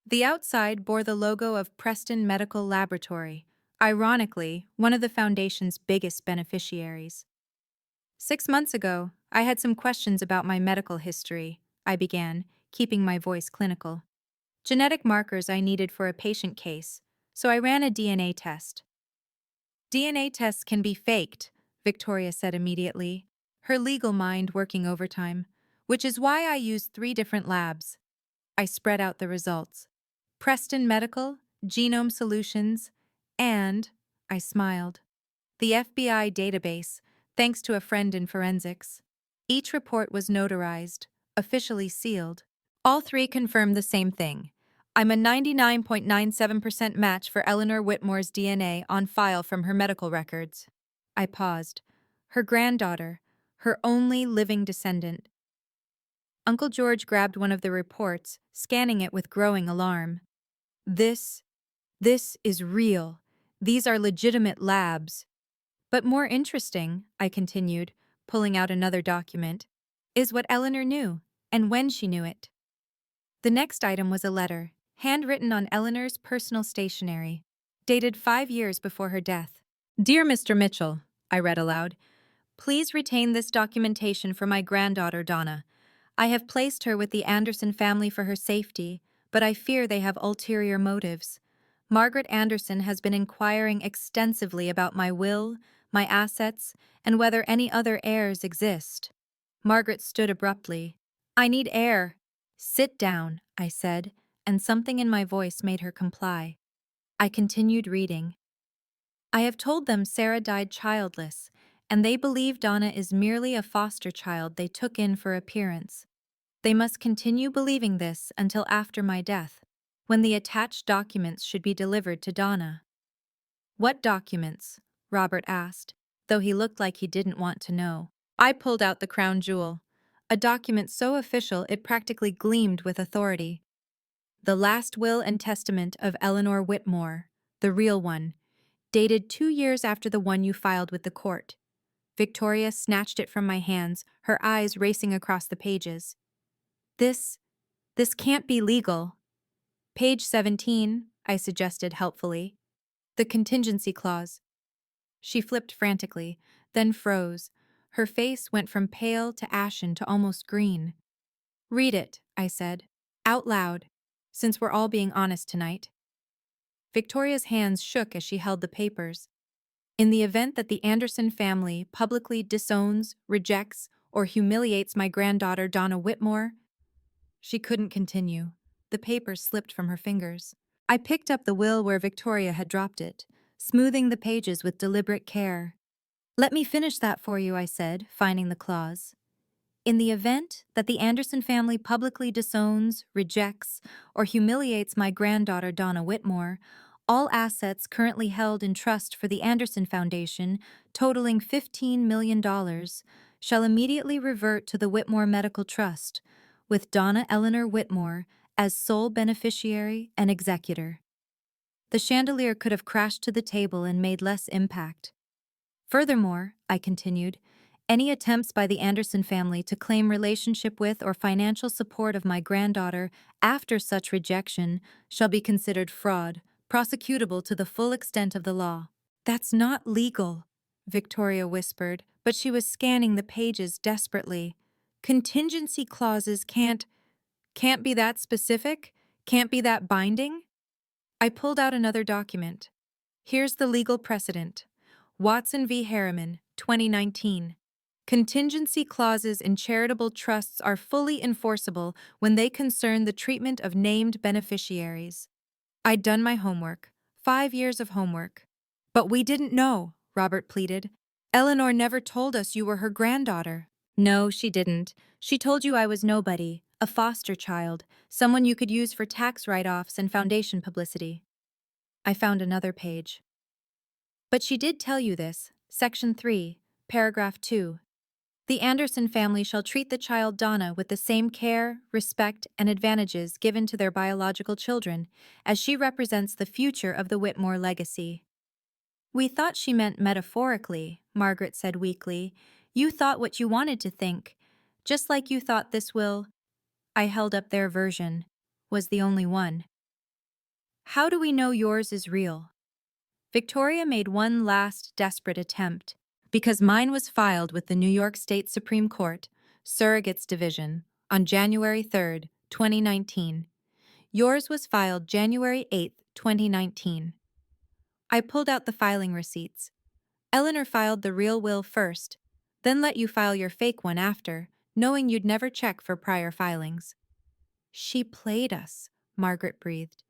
The outside bore the logo of Preston Medical Laboratory, ironically, one of the foundation's biggest beneficiaries. 6 months ago, I had some questions about my medical history, I began, keeping my voice clinical. Genetic markers I needed for a patient case, so I ran a DNA test. "DNA tests can be faked," Victoria said immediately, her legal mind working overtime, "which is why I used 3 different labs." I spread out the results. Preston Medical, Genome Solutions, and, I smiled, the FBI database, thanks to a friend in forensics. Each report was notarized, officially sealed. All 3 confirmed the same thing. I'm a 99.97% match for Eleanor Whitmore's DNA on file from her medical records. I paused. Her granddaughter, her only living descendant. Uncle George grabbed one of the reports, scanning it with growing alarm. This, this is real. These are legitimate labs. But more interesting, I continued, pulling out another document, is what Eleanor knew, and when she knew it. The next item was a letter, handwritten on Eleanor's personal stationery, dated 5 years before her death. Dear Mr. Mitchell, I read aloud, please retain this documentation for my granddaughter Donna. I have placed her with the Anderson family for her safety, but I fear they have ulterior motives. Margaret Anderson has been inquiring extensively about my will, my assets, and whether any other heirs exist. Margaret stood abruptly. I need air. Sit down, I said, and something in my voice made her comply. I continued reading. I have told them Sarah died childless, and they believe Donna is merely a foster child they took in for appearance. They must continue believing this until after my death, when the attached documents should be delivered to Donna. What documents? Robert asked, though he looked like he didn't want to know. I pulled out the crown jewel, a document so official it practically gleamed with authority. The last will and testament of Eleanor Whitmore, the real one, dated 2 years after the one you filed with the court. Victoria snatched it from my hands, her eyes racing across the pages. This can't be legal. Page 17, I suggested helpfully. The contingency clause. She flipped frantically, then froze. Her face went from pale to ashen to almost green. Read it, I said, out loud, since we're all being honest tonight. Victoria's hands shook as she held the papers. In the event that the Anderson family publicly disowns, rejects, or humiliates my granddaughter Donna Whitmore, she couldn't continue. The papers slipped from her fingers. I picked up the will where Victoria had dropped it, smoothing the pages with deliberate care. Let me finish that for you, I said, finding the clause. In the event that the Anderson family publicly disowns, rejects, or humiliates my granddaughter Donna Whitmore, all assets currently held in trust for the Anderson Foundation, totaling $15 million, shall immediately revert to the Whitmore Medical Trust, with Donna Eleanor Whitmore as sole beneficiary and executor. The chandelier could have crashed to the table and made less impact. Furthermore, I continued, any attempts by the Anderson family to claim relationship with or financial support of my granddaughter after such rejection shall be considered fraud, prosecutable to the full extent of the law. That's not legal, Victoria whispered, but she was scanning the pages desperately. Contingency clauses can't be that specific? Can't be that binding? I pulled out another document. Here's the legal precedent. Watson v. Harriman, 2019. Contingency clauses in charitable trusts are fully enforceable when they concern the treatment of named beneficiaries. I'd done my homework. 5 years of homework. But we didn't know, Robert pleaded. Eleanor never told us you were her granddaughter. No, she didn't. She told you I was nobody, a foster child, someone you could use for tax write-offs and foundation publicity. I found another page. But she did tell you this, Section 3, Paragraph 2. The Anderson family shall treat the child Donna with the same care, respect, and advantages given to their biological children, as she represents the future of the Whitmore legacy. We thought she meant metaphorically, Margaret said weakly. You thought what you wanted to think, just like you thought this will, I held up their version, was the only one. How do we know yours is real? Victoria made one last desperate attempt. Because mine was filed with the New York State Supreme Court, Surrogates Division, on January 3, 2019. Yours was filed January 8, 2019. I pulled out the filing receipts. Eleanor filed the real will first, then let you file your fake one after, knowing you'd never check for prior filings. She played us, Margaret breathed.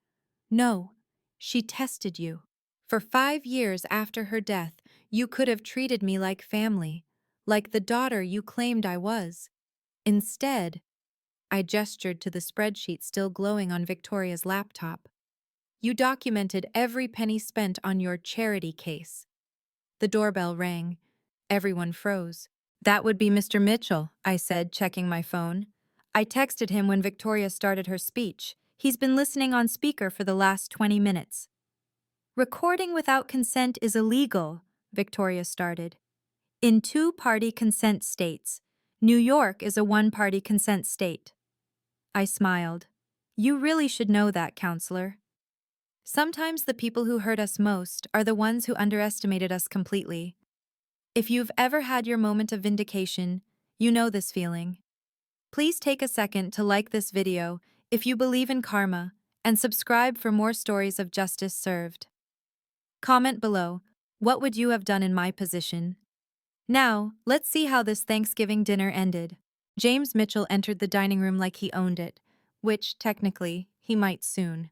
No, she tested you. For 5 years after her death, you could have treated me like family, like the daughter you claimed I was. Instead, I gestured to the spreadsheet still glowing on Victoria's laptop. You documented every penny spent on your charity case. The doorbell rang. Everyone froze. That would be Mr. Mitchell, I said, checking my phone. I texted him when Victoria started her speech. He's been listening on speaker for the last 20 minutes. Recording without consent is illegal, Victoria started. In two-party consent states. New York is a one-party consent state. I smiled. You really should know that, counselor. Sometimes the people who hurt us most are the ones who underestimated us completely. If you've ever had your moment of vindication, you know this feeling. Please take a second to like this video if you believe in karma and subscribe for more stories of justice served. Comment below, what would you have done in my position? Now, let's see how this Thanksgiving dinner ended. James Mitchell entered the dining room like he owned it, which, technically, he might soon.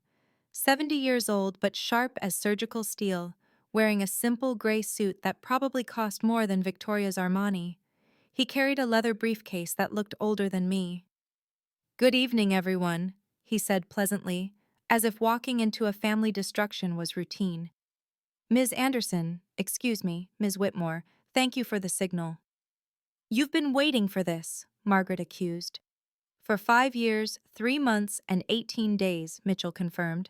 70 years old but sharp as surgical steel, wearing a simple gray suit that probably cost more than Victoria's Armani. He carried a leather briefcase that looked older than me. "Good evening, everyone," he said pleasantly, as if walking into a family destruction was routine. "Ms. Anderson, excuse me, Ms. Whitmore, thank you for the signal." "You've been waiting for this," Margaret accused. "For 5 years, 3 months, and 18 days, Mitchell confirmed.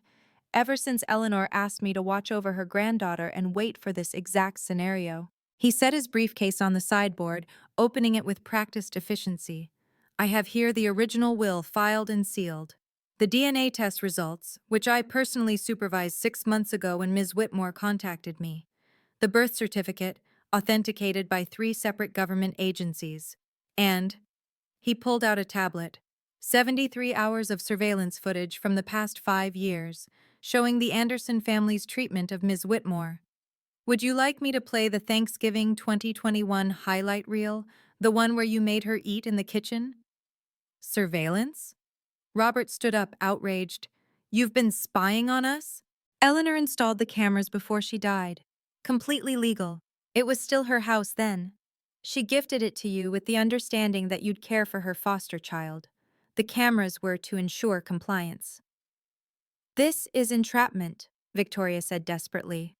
"Ever since Eleanor asked me to watch over her granddaughter and wait for this exact scenario." He set his briefcase on the sideboard, opening it with practiced efficiency. "I have here the original will filed and sealed. The DNA test results, which I personally supervised 6 months ago when Ms. Whitmore contacted me. The birth certificate, authenticated by 3 separate government agencies. And," he pulled out a tablet, 73 hours of surveillance footage from the past 5 years, showing the Anderson family's treatment of Ms. Whitmore. "Would you like me to play the Thanksgiving 2021 highlight reel, the one where you made her eat in the kitchen?" "Surveillance?" Robert stood up, outraged. "You've been spying on us?" "Eleanor installed the cameras before she died. Completely legal. It was still her house then. She gifted it to you with the understanding that you'd care for her foster child. The cameras were to ensure compliance." "This is entrapment," Victoria said desperately.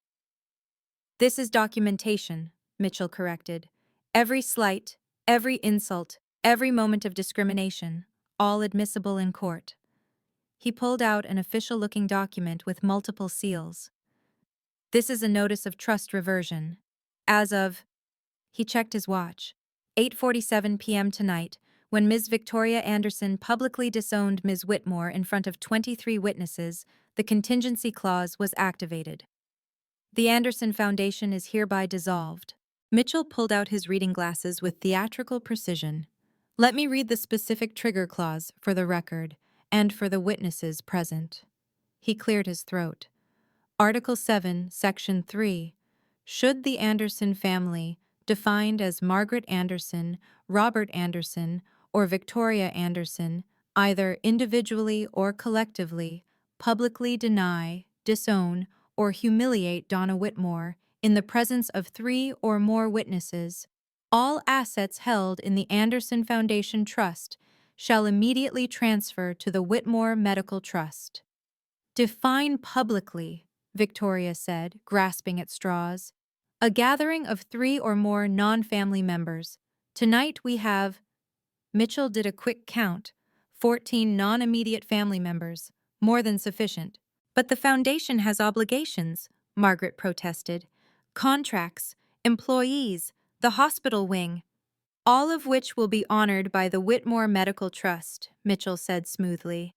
"This is documentation," Mitchell corrected. "Every slight, every insult, every moment of discrimination, all admissible in court." He pulled out an official-looking document with multiple seals. "This is a notice of trust reversion. As of—" He checked his watch. 8:47 p.m. tonight, when Ms. Victoria Anderson publicly disowned Ms. Whitmore in front of 23 witnesses, the contingency clause was activated. "The Anderson Foundation is hereby dissolved." Mitchell pulled out his reading glasses with theatrical precision. "Let me read the specific trigger clause for the record and for the witnesses present." He cleared his throat. "Article 7, Section 3. Should the Anderson family, defined as Margaret Anderson, Robert Anderson, or Victoria Anderson, either individually or collectively, publicly deny, disown, or humiliate Donna Whitmore in the presence of 3 or more witnesses, all assets held in the Anderson Foundation Trust shall immediately transfer to the Whitmore Medical Trust." "Define publicly," Victoria said, grasping at straws. "A gathering of 3 or more non-family members. Tonight we have—" Mitchell did a quick count. 14 non-immediate family members. More than sufficient. "But the foundation has obligations," Margaret protested. "Contracts, employees, the hospital wing." "All of which will be honored by the Whitmore Medical Trust," Mitchell said smoothly.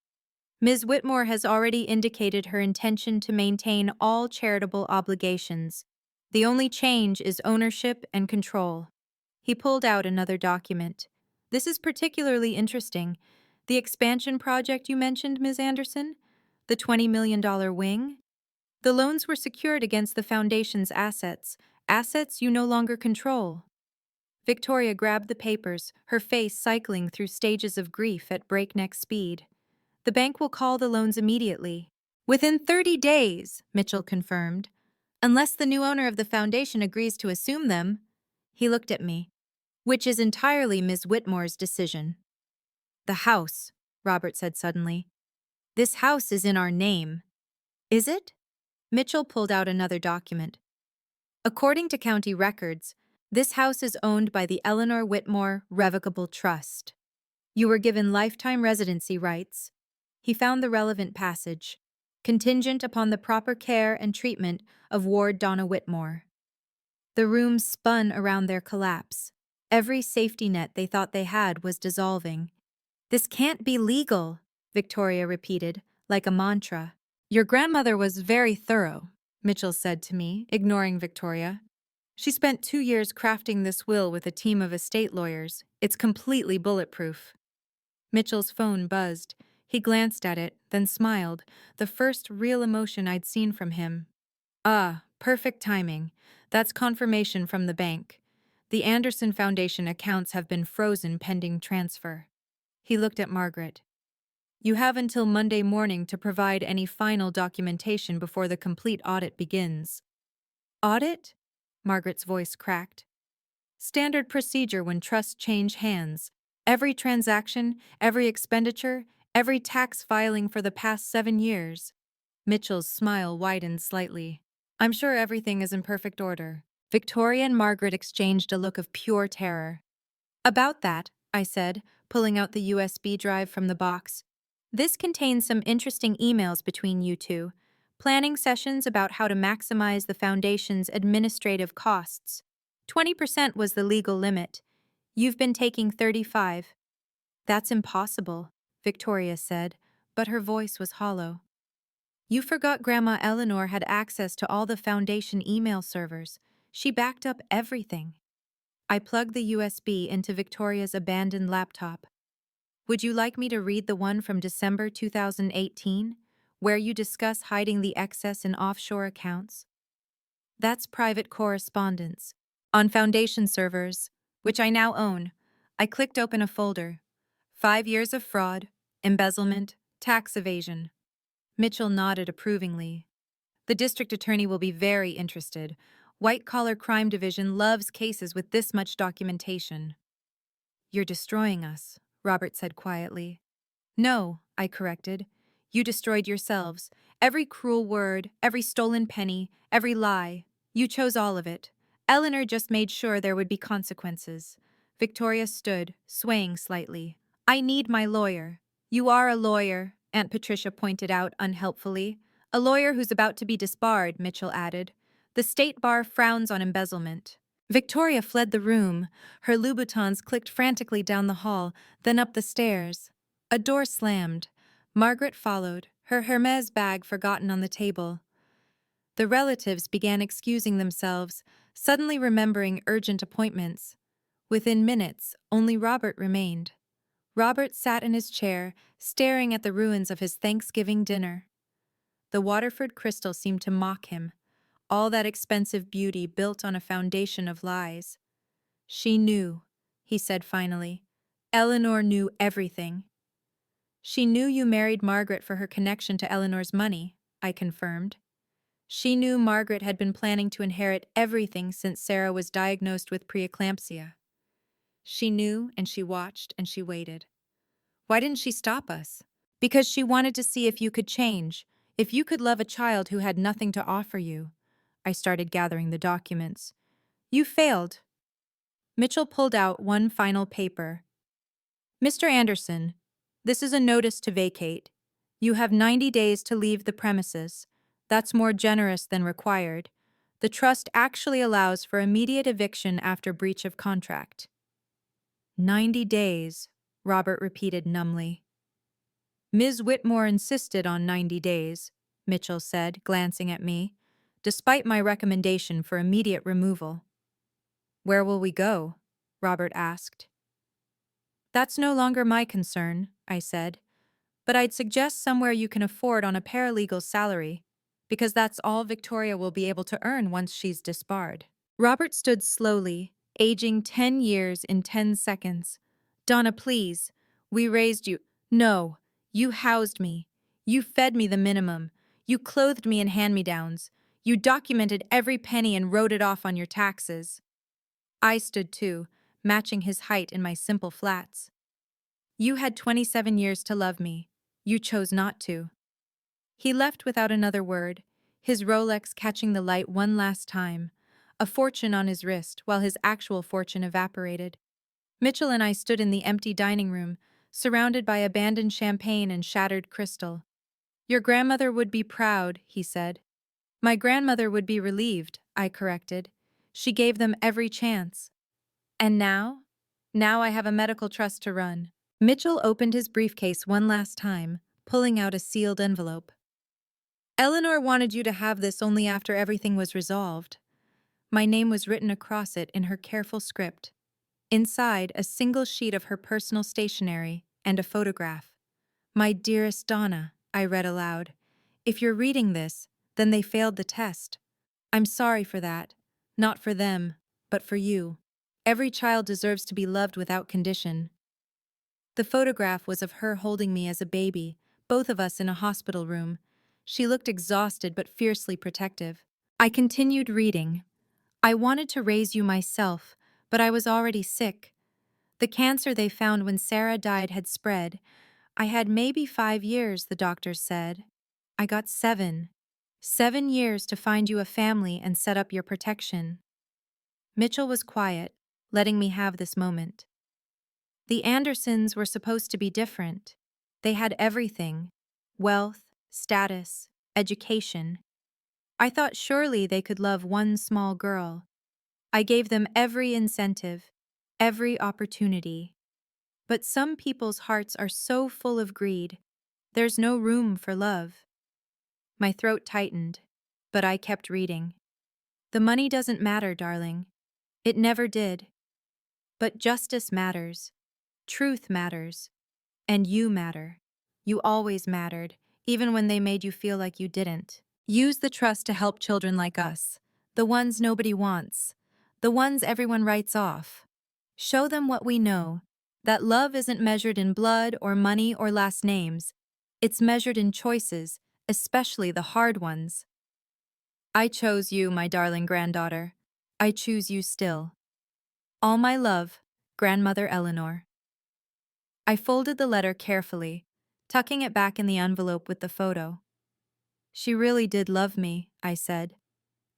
"Ms. Whitmore has already indicated her intention to maintain all charitable obligations. The only change is ownership and control." He pulled out another document. "This is particularly interesting. The expansion project you mentioned, Ms. Anderson? The $20 million wing? The loans were secured against the foundation's assets you no longer control." Victoria grabbed the papers, her face cycling through stages of grief at breakneck speed. "The bank will call the loans immediately." "Within 30 days," Mitchell confirmed. "Unless the new owner of the foundation agrees to assume them." He looked at me. "Which is entirely Ms. Whitmore's decision." "The house," Robert said suddenly. "This house is in our name." "Is it?" Mitchell pulled out another document. "According to county records, this house is owned by the Eleanor Whitmore Revocable Trust." You were given lifetime residency rights. He found the relevant passage, contingent upon the proper care and treatment of Ward Donna Whitmore. The room spun around their collapse. Every safety net they thought they had was dissolving. "This can't be legal," Victoria repeated, like a mantra. "Your grandmother was very thorough," Mitchell said to me, ignoring Victoria. "She spent 2 years crafting this will with a team of estate lawyers. It's completely bulletproof." Mitchell's phone buzzed. He glanced at it, then smiled, the first real emotion I'd seen from him. "Ah, perfect timing. That's confirmation from the bank. The Anderson Foundation accounts have been frozen pending transfer." He looked at Margaret. "You have until Monday morning to provide any final documentation before the complete audit begins." "Audit?" Margaret's voice cracked. "Standard procedure when trusts change hands. Every transaction, every expenditure, every tax filing for the past 7 years." Mitchell's smile widened slightly. "I'm sure everything is in perfect order." Victoria and Margaret exchanged a look of pure terror. "About that," I said, pulling out the USB drive from the box. "This contains some interesting emails between you two. Planning sessions about how to maximize the foundation's administrative costs. 20% was the legal limit. You've been taking 35. "That's impossible," Victoria said, but her voice was hollow. "You forgot Grandma Eleanor had access to all the Foundation email servers. She backed up everything." I plugged the USB into Victoria's abandoned laptop. "Would you like me to read the one from December 2018, where you discuss hiding the excess in offshore accounts?" "That's private correspondence. On Foundation servers, which I now own." I clicked open a folder. 5 years of fraud, embezzlement, tax evasion. Mitchell nodded approvingly. "The district attorney will be very interested. White-collar crime division loves cases with this much documentation." "You're destroying us," Robert said quietly. "No," I corrected. "You destroyed yourselves. Every cruel word, every stolen penny, every lie. You chose all of it. Eleanor just made sure there would be consequences." Victoria stood, swaying slightly. "I need my lawyer." "You are a lawyer," Aunt Patricia pointed out unhelpfully. "A lawyer who's about to be disbarred," Mitchell added. "The state bar frowns on embezzlement." Victoria fled the room. Her Louboutins clicked frantically down the hall, then up the stairs. A door slammed. Margaret followed, her Hermes bag forgotten on the table. The relatives began excusing themselves, suddenly remembering urgent appointments. Within minutes, only Robert remained. Robert sat in his chair, staring at the ruins of his Thanksgiving dinner. The Waterford crystal seemed to mock him. All that expensive beauty built on a foundation of lies. "She knew," he said finally. "Eleanor knew everything." "She knew you married Margaret for her connection to Eleanor's money," I confirmed. "She knew Margaret had been planning to inherit everything since Sarah was diagnosed with preeclampsia." "She knew, and she watched, and she waited." "Why didn't she stop us?" "Because she wanted to see if you could change, if you could love a child who had nothing to offer you." I started gathering the documents. "You failed." Mitchell pulled out one final paper. "Mr. Anderson, this is a notice to vacate. You have 90 days to leave the premises. That's more generous than required. The trust actually allows for immediate eviction after breach of contract." 90 days, Robert repeated numbly. "Ms. Whitmore insisted on 90 days, Mitchell said, glancing at me, "despite my recommendation for immediate removal." "Where will we go?" Robert asked. "That's no longer my concern," I said, "but I'd suggest somewhere you can afford on a paralegal's salary, because that's all Victoria will be able to earn once she's disbarred." Robert stood slowly, aging 10 years in 10 seconds. "Donna, please. We raised you." "No. You housed me. You fed me the minimum. You clothed me in hand-me-downs. You documented every penny and wrote it off on your taxes." I stood too, matching his height in my simple flats. "You had 27 years to love me. You chose not to." He left without another word, his Rolex catching the light one last time, a fortune on his wrist while his actual fortune evaporated. Mitchell and I stood in the empty dining room, surrounded by abandoned champagne and shattered crystal. Your grandmother would be proud, he said. My grandmother would be relieved, I corrected. She gave them every chance. And now? Now I have a medical trust to run. Mitchell opened his briefcase one last time, pulling out a sealed envelope. Eleanor wanted you to have this only after everything was resolved. My name was written across it in her careful script. Inside, a single sheet of her personal stationery and a photograph. My dearest Donna, I read aloud. If you're reading this, then they failed the test. I'm sorry for that. Not for them, but for you. Every child deserves to be loved without condition. The photograph was of her holding me as a baby, both of us in a hospital room. She looked exhausted but fiercely protective. I continued reading. I wanted to raise you myself, but I was already sick. The cancer they found when Sarah died had spread. I had maybe 5 years, the doctors said. I got 7. 7 years to find you a family and set up your protection. Mitchell was quiet, letting me have this moment. The Andersons were supposed to be different. They had everything: wealth, status, education. I thought surely they could love one small girl. I gave them every incentive, every opportunity. But some people's hearts are so full of greed, there's no room for love. My throat tightened, but I kept reading. The money doesn't matter, darling. It never did. But justice matters. Truth matters. And you matter. You always mattered, even when they made you feel like you didn't. Use the trust to help children like us, the ones nobody wants, the ones everyone writes off. Show them what we know, that love isn't measured in blood or money or last names. It's measured in choices, especially the hard ones. I chose you, my darling granddaughter. I choose you still. All my love, Grandmother Eleanor. I folded the letter carefully, tucking it back in the envelope with the photo. She really did love me, I said.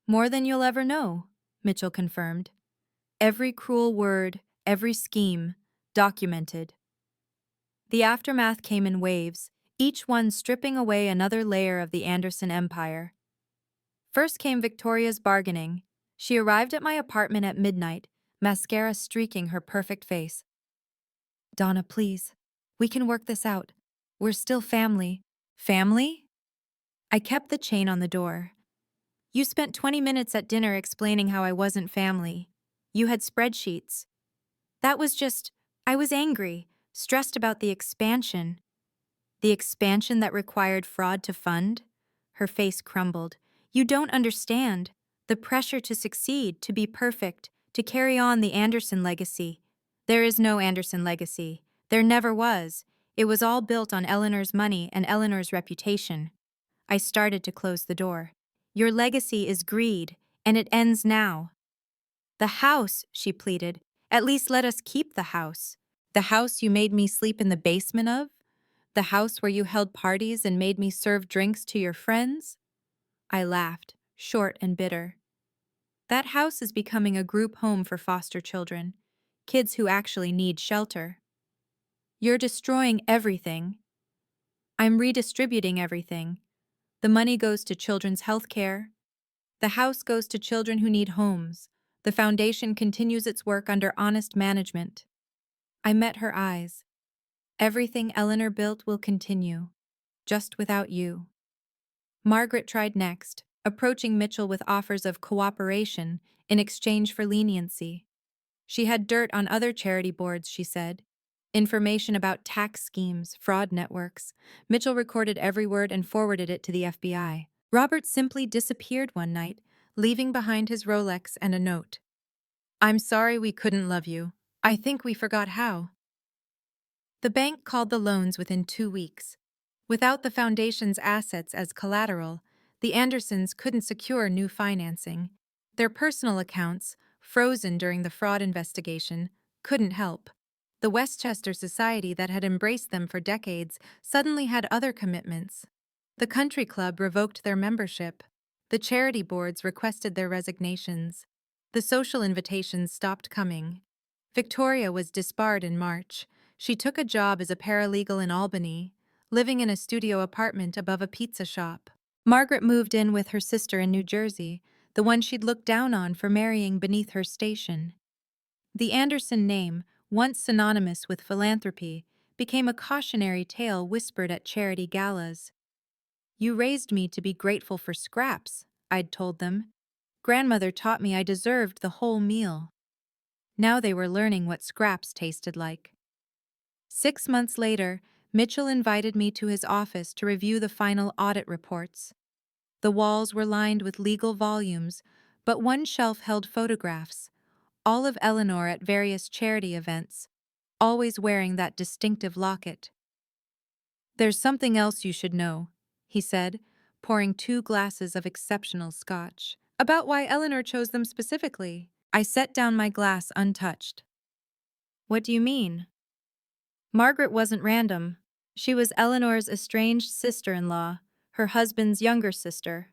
More than you'll ever know, Mitchell confirmed. Every cruel word, every scheme, documented. The aftermath came in waves, each one stripping away another layer of the Anderson empire. First came Victoria's bargaining. She arrived at my apartment at midnight, mascara streaking her perfect face. Donna, please. We can work this out. We're still family. Family? I kept the chain on the door. You spent 20 minutes at dinner explaining how I wasn't family. You had spreadsheets. That was just, I was angry, stressed about the expansion. The expansion that required fraud to fund? Her face crumbled. You don't understand. The pressure to succeed, to be perfect, to carry on the Anderson legacy. There is no Anderson legacy. There never was. It was all built on Eleanor's money and Eleanor's reputation. I started to close the door. Your legacy is greed, and it ends now. The house, she pleaded. At least let us keep the house. The house you made me sleep in the basement of? The house where you held parties and made me serve drinks to your friends? I laughed, short and bitter. That house is becoming a group home for foster children, kids who actually need shelter. You're destroying everything. I'm redistributing everything. The money goes to children's health care. The house goes to children who need homes. The foundation continues its work under honest management. I met her eyes. Everything Eleanor built will continue, just without you. Margaret tried next, approaching Mitchell with offers of cooperation in exchange for leniency. She had dirt on other charity boards, she said. Information about tax schemes, fraud networks. Mitchell recorded every word and forwarded it to the FBI. Robert simply disappeared one night, leaving behind his Rolex and a note. I'm sorry we couldn't love you. I think we forgot how. The bank called the loans within 2 weeks. Without the foundation's assets as collateral, the Andersons couldn't secure new financing. Their personal accounts, frozen during the fraud investigation, couldn't help. The Westchester Society that had embraced them for decades suddenly had other commitments. The country club revoked their membership. The charity boards requested their resignations. The social invitations stopped coming. Victoria was disbarred in March. She took a job as a paralegal in Albany, living in a studio apartment above a pizza shop. Margaret moved in with her sister in New Jersey, the one she'd looked down on for marrying beneath her station. The Anderson name, once synonymous with philanthropy, became a cautionary tale whispered at charity galas. "You raised me to be grateful for scraps," I'd told them. "Grandmother taught me I deserved the whole meal." Now they were learning what scraps tasted like. 6 months later, Mitchell invited me to his office to review the final audit reports. The walls were lined with legal volumes, but one shelf held photographs, all of Eleanor at various charity events, always wearing that distinctive locket. "There's something else you should know," he said, pouring 2 glasses of exceptional scotch. "About why Eleanor chose them specifically." I set down my glass untouched. "What do you mean?" "Margaret wasn't random. She was Eleanor's estranged sister-in-law, her husband's younger sister."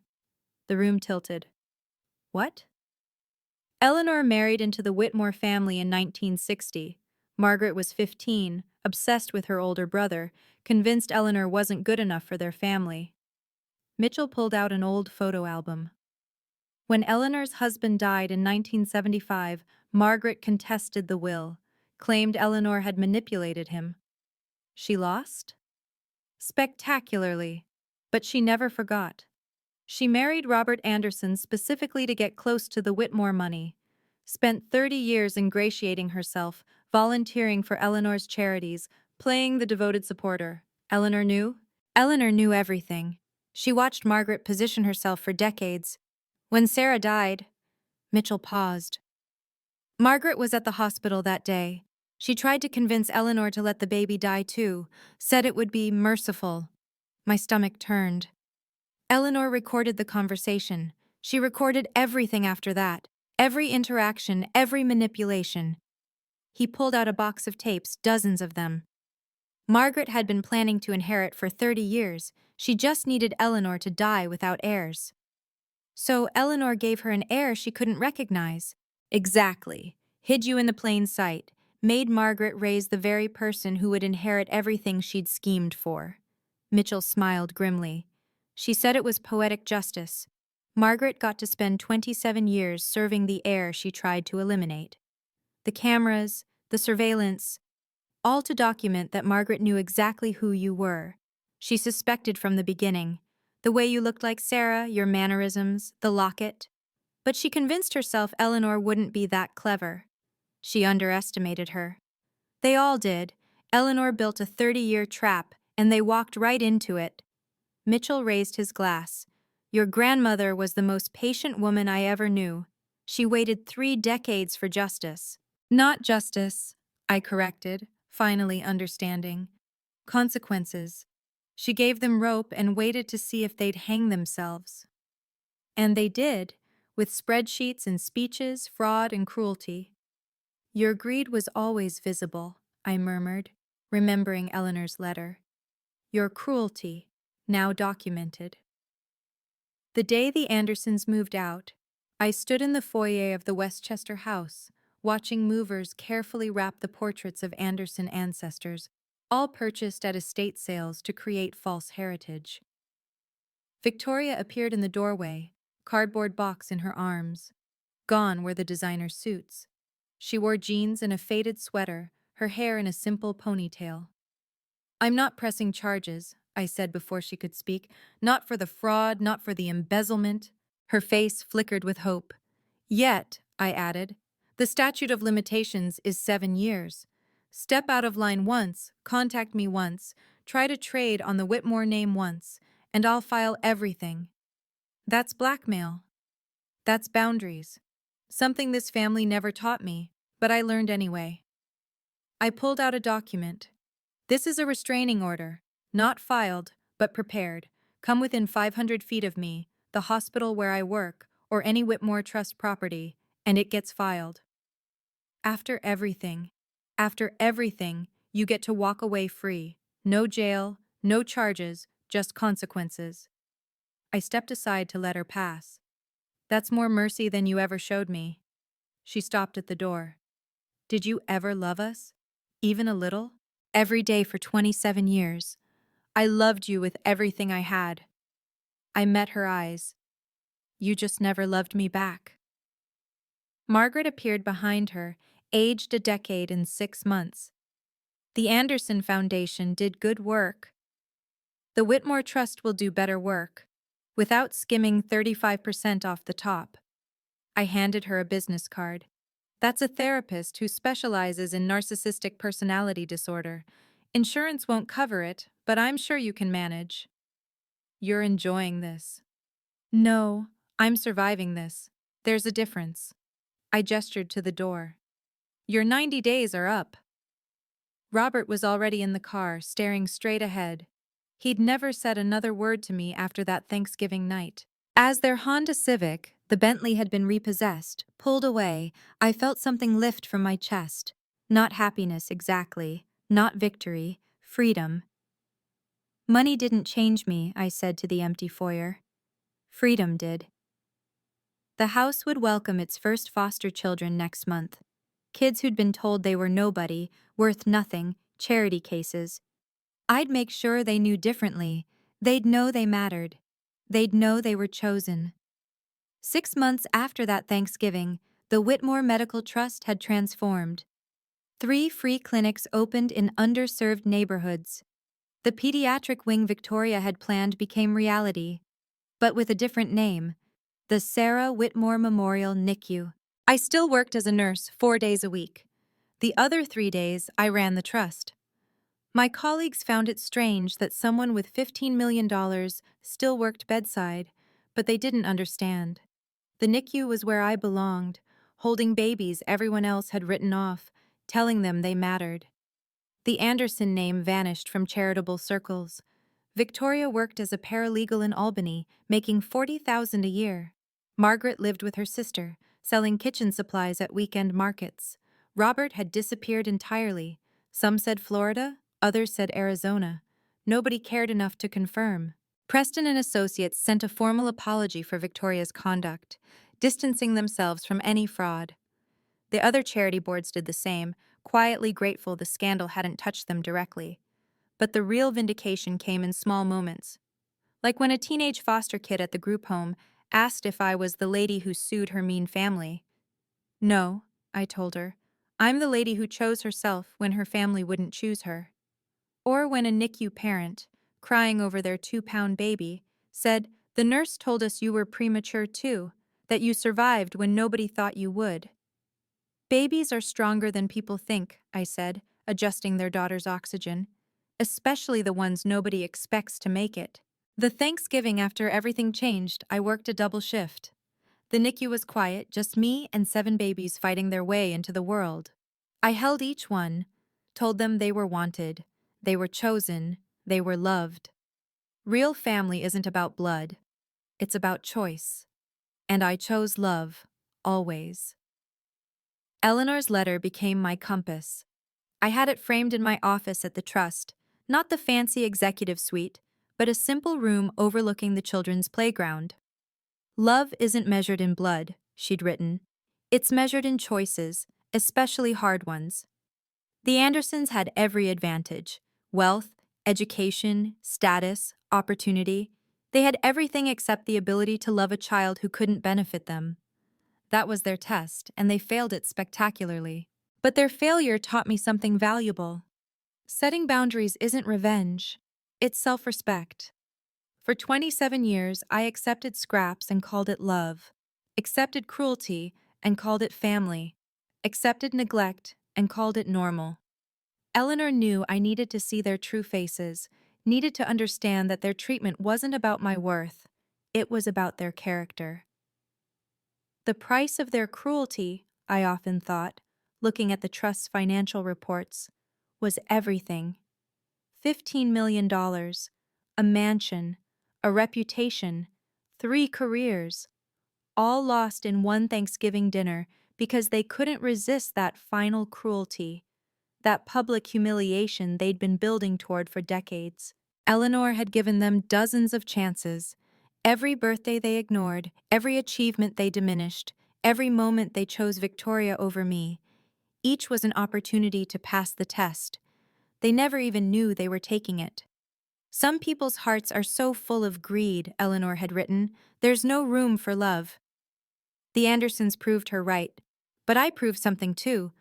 The room tilted. "What?" "Eleanor married into the Whitmore family in 1960. Margaret was 15, obsessed with her older brother, convinced Eleanor wasn't good enough for their family." Mitchell pulled out an old photo album. "When Eleanor's husband died in 1975, Margaret contested the will, claimed Eleanor had manipulated him. She lost? Spectacularly. But she never forgot. She married Robert Anderson specifically to get close to the Whitmore money. Spent 30 years ingratiating herself, volunteering for Eleanor's charities, playing the devoted supporter. Eleanor knew? Eleanor knew everything. She watched Margaret position herself for decades. When Sarah died..." Mitchell paused. "Margaret was at the hospital that day. She tried to convince Eleanor to let the baby die too, said it would be merciful." My stomach turned. "Eleanor recorded the conversation. She recorded everything after that. Every interaction, every manipulation." He pulled out a box of tapes, dozens of them. "Margaret had been planning to inherit for 30 years. She just needed Eleanor to die without heirs. So Eleanor gave her an heir she couldn't recognize." "Exactly. Hid you in the plain sight. Made Margaret raise the very person who would inherit everything she'd schemed for." Mitchell smiled grimly. "She said it was poetic justice. Margaret got to spend 27 years serving the heir she tried to eliminate. The cameras, the surveillance, all to document that Margaret knew exactly who you were. She suspected from the beginning. The way you looked like Sarah, your mannerisms, the locket. But she convinced herself Eleanor wouldn't be that clever. She underestimated her. They all did. Eleanor built a 30-year trap, and they walked right into it." Mitchell raised his glass. "Your grandmother was the most patient woman I ever knew. She waited 3 decades for justice." "Not justice," I corrected, finally understanding. "Consequences. She gave them rope and waited to see if they'd hang themselves." "And they did, with spreadsheets and speeches, fraud and cruelty." "Your greed was always visible," I murmured, remembering Eleanor's letter. "Your cruelty, now documented." The day the Andersons moved out, I stood in the foyer of the Westchester house, watching movers carefully wrap the portraits of Anderson ancestors, all purchased at estate sales to create false heritage. Victoria appeared in the doorway, cardboard box in her arms. Gone were the designer suits. She wore jeans and a faded sweater, her hair in a simple ponytail. "I'm not pressing charges," I said before she could speak. "Not for the fraud, not for the embezzlement." Her face flickered with hope. "Yet," I added, "the statute of limitations is 7 years. Step out of line once, contact me once, try to trade on the Whitmore name once, and I'll file everything." That's blackmail. That's boundaries. Something this family never taught me, but I learned anyway. I pulled out a document. "This is a restraining order, not filed, but prepared. Come within 500 feet of me, the hospital where I work, or any Whitmore Trust property, and it gets filed. After everything, you get to walk away free. No jail, no charges, just consequences." I stepped aside to let her pass. "That's more mercy than you ever showed me." She stopped at the door. "Did you ever love us? Even a little?" Every day for 27 years. I loved you with everything I had. I met her eyes. You just never loved me back. Margaret appeared behind her, aged a decade and 6 months. The Anderson Foundation did good work. The Whitmore Trust will do better work, without skimming 35% off the top. I handed her a business card. That's a therapist who specializes in narcissistic personality disorder. Insurance won't cover it, but I'm sure you can manage. You're enjoying this. No, I'm surviving this. There's a difference. I gestured to the door. Your 90 days are up. Robert was already in the car, staring straight ahead. He'd never said another word to me after that Thanksgiving night. As their Honda Civic, the Bentley had been repossessed, pulled away, I felt something lift from my chest. Not happiness exactly, not victory, freedom. Money didn't change me, I said to the empty foyer. Freedom did. The house would welcome its first foster children next month. Kids who'd been told they were nobody, worth nothing, charity cases. I'd make sure they knew differently. They'd know they mattered. They'd know they were chosen. 6 months after that Thanksgiving, the Whitmore Medical Trust had transformed. 3 free clinics opened in underserved neighborhoods. The pediatric wing Victoria had planned became reality, but with a different name, the Sarah Whitmore Memorial NICU. I still worked as a nurse 4 days a week. The other 3 days, I ran the trust. My colleagues found it strange that someone with $15 million still worked bedside, but they didn't understand. The NICU was where I belonged, holding babies everyone else had written off, telling them they mattered. The Anderson name vanished from charitable circles. Victoria worked as a paralegal in Albany, making $40,000 a year. Margaret lived with her sister, selling kitchen supplies at weekend markets. Robert had disappeared entirely. Some said Florida, others said Arizona. Nobody cared enough to confirm. Preston and Associates sent a formal apology for Victoria's conduct, distancing themselves from any fraud. The other charity boards did the same, quietly grateful the scandal hadn't touched them directly. But the real vindication came in small moments. Like when a teenage foster kid at the group home asked if I was the lady who sued her mean family. No, I told her. I'm the lady who chose herself when her family wouldn't choose her. Or when a NICU parent, crying over their 2-pound baby, said, "The nurse told us you were premature too, that you survived when nobody thought you would." Babies are stronger than people think, I said, adjusting their daughter's oxygen, especially the ones nobody expects to make it. The Thanksgiving after everything changed, I worked a double shift. The NICU was quiet, just me and 7 babies fighting their way into the world. I held each one, told them they were wanted, they were chosen, they were loved. Real family isn't about blood, it's about choice. And I chose love, always. Eleanor's letter became my compass. I had it framed in my office at the trust, not the fancy executive suite, but a simple room overlooking the children's playground. Love isn't measured in blood, she'd written. It's measured in choices, especially hard ones. The Andersons had every advantage: wealth, education, status, opportunity. They had everything except the ability to love a child who couldn't benefit them. That was their test, and they failed it spectacularly. But their failure taught me something valuable. Setting boundaries isn't revenge, it's self-respect. For 27 years, I accepted scraps and called it love, accepted cruelty and called it family, accepted neglect and called it normal. Eleanor knew I needed to see their true faces, needed to understand that their treatment wasn't about my worth, it was about their character. The price of their cruelty, I often thought, looking at the trust's financial reports, was everything. $15 million, a mansion, a reputation, 3 careers, all lost in one Thanksgiving dinner because they couldn't resist that final cruelty, that public humiliation they'd been building toward for decades. Eleanor had given them dozens of chances. Every birthday they ignored, every achievement they diminished, every moment they chose Victoria over me. Each was an opportunity to pass the test. They never even knew they were taking it. Some people's hearts are so full of greed, Eleanor had written, there's no room for love. The Andersons proved her right. But I proved something too.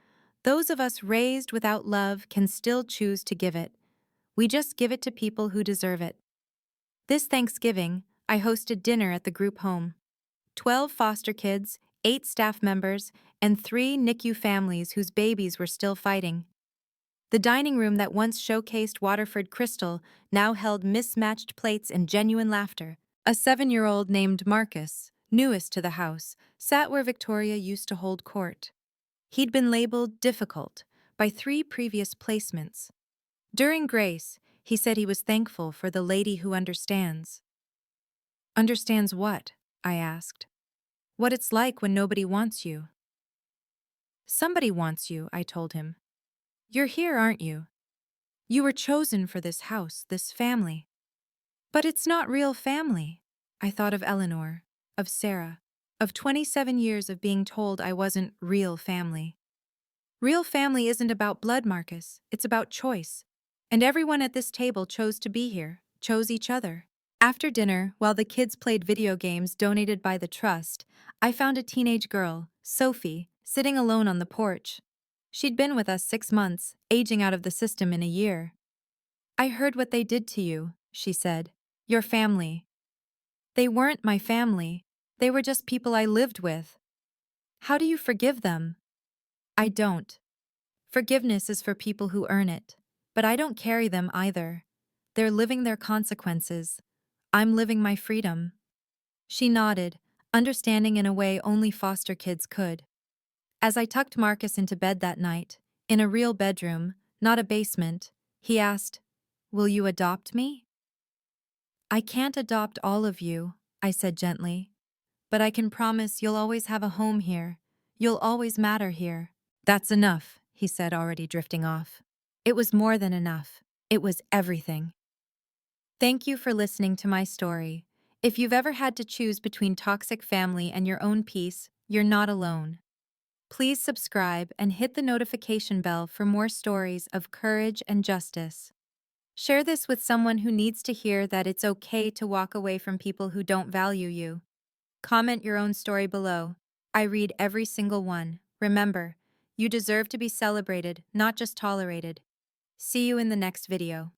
Those of us raised without love can still choose to give it. We just give it to people who deserve it. This Thanksgiving, I hosted dinner at the group home. 12 foster kids, 8 staff members, and 3 NICU families whose babies were still fighting. The dining room that once showcased Waterford crystal now held mismatched plates and genuine laughter. A 7-year-old named Marcus, newest to the house, sat where Victoria used to hold court. He'd been labeled difficult by 3 previous placements. During grace, he said he was thankful for the lady who understands. Understands what? I asked. What it's like when nobody wants you. Somebody wants you, I told him. You're here, aren't you? You were chosen for this house, this family. But it's not real family. I thought of Eleanor, of Sarah, of 27 years of being told I wasn't real family. Real family isn't about blood, Marcus, it's about choice. And everyone at this table chose to be here, chose each other. After dinner, while the kids played video games donated by the trust, I found a teenage girl, Sophie, sitting alone on the porch. She'd been with us 6 months, aging out of the system in a year. I heard what they did to you, she said. Your family. They weren't my family. They were just people I lived with. How do you forgive them? I don't. Forgiveness is for people who earn it. But I don't carry them either. They're living their consequences. I'm living my freedom. She nodded, understanding in a way only foster kids could. As I tucked Marcus into bed that night, in a real bedroom, not a basement, he asked, "Will you adopt me?" I can't adopt all of you, I said gently. But I can promise you'll always have a home here. You'll always matter here. That's enough, he said, already drifting off. It was more than enough. It was everything. Thank you for listening to my story. If you've ever had to choose between toxic family and your own peace, you're not alone. Please subscribe and hit the notification bell for more stories of courage and justice. Share this with someone who needs to hear that it's okay to walk away from people who don't value you. Comment your own story below. I read every single one. Remember, you deserve to be celebrated, not just tolerated. See you in the next video.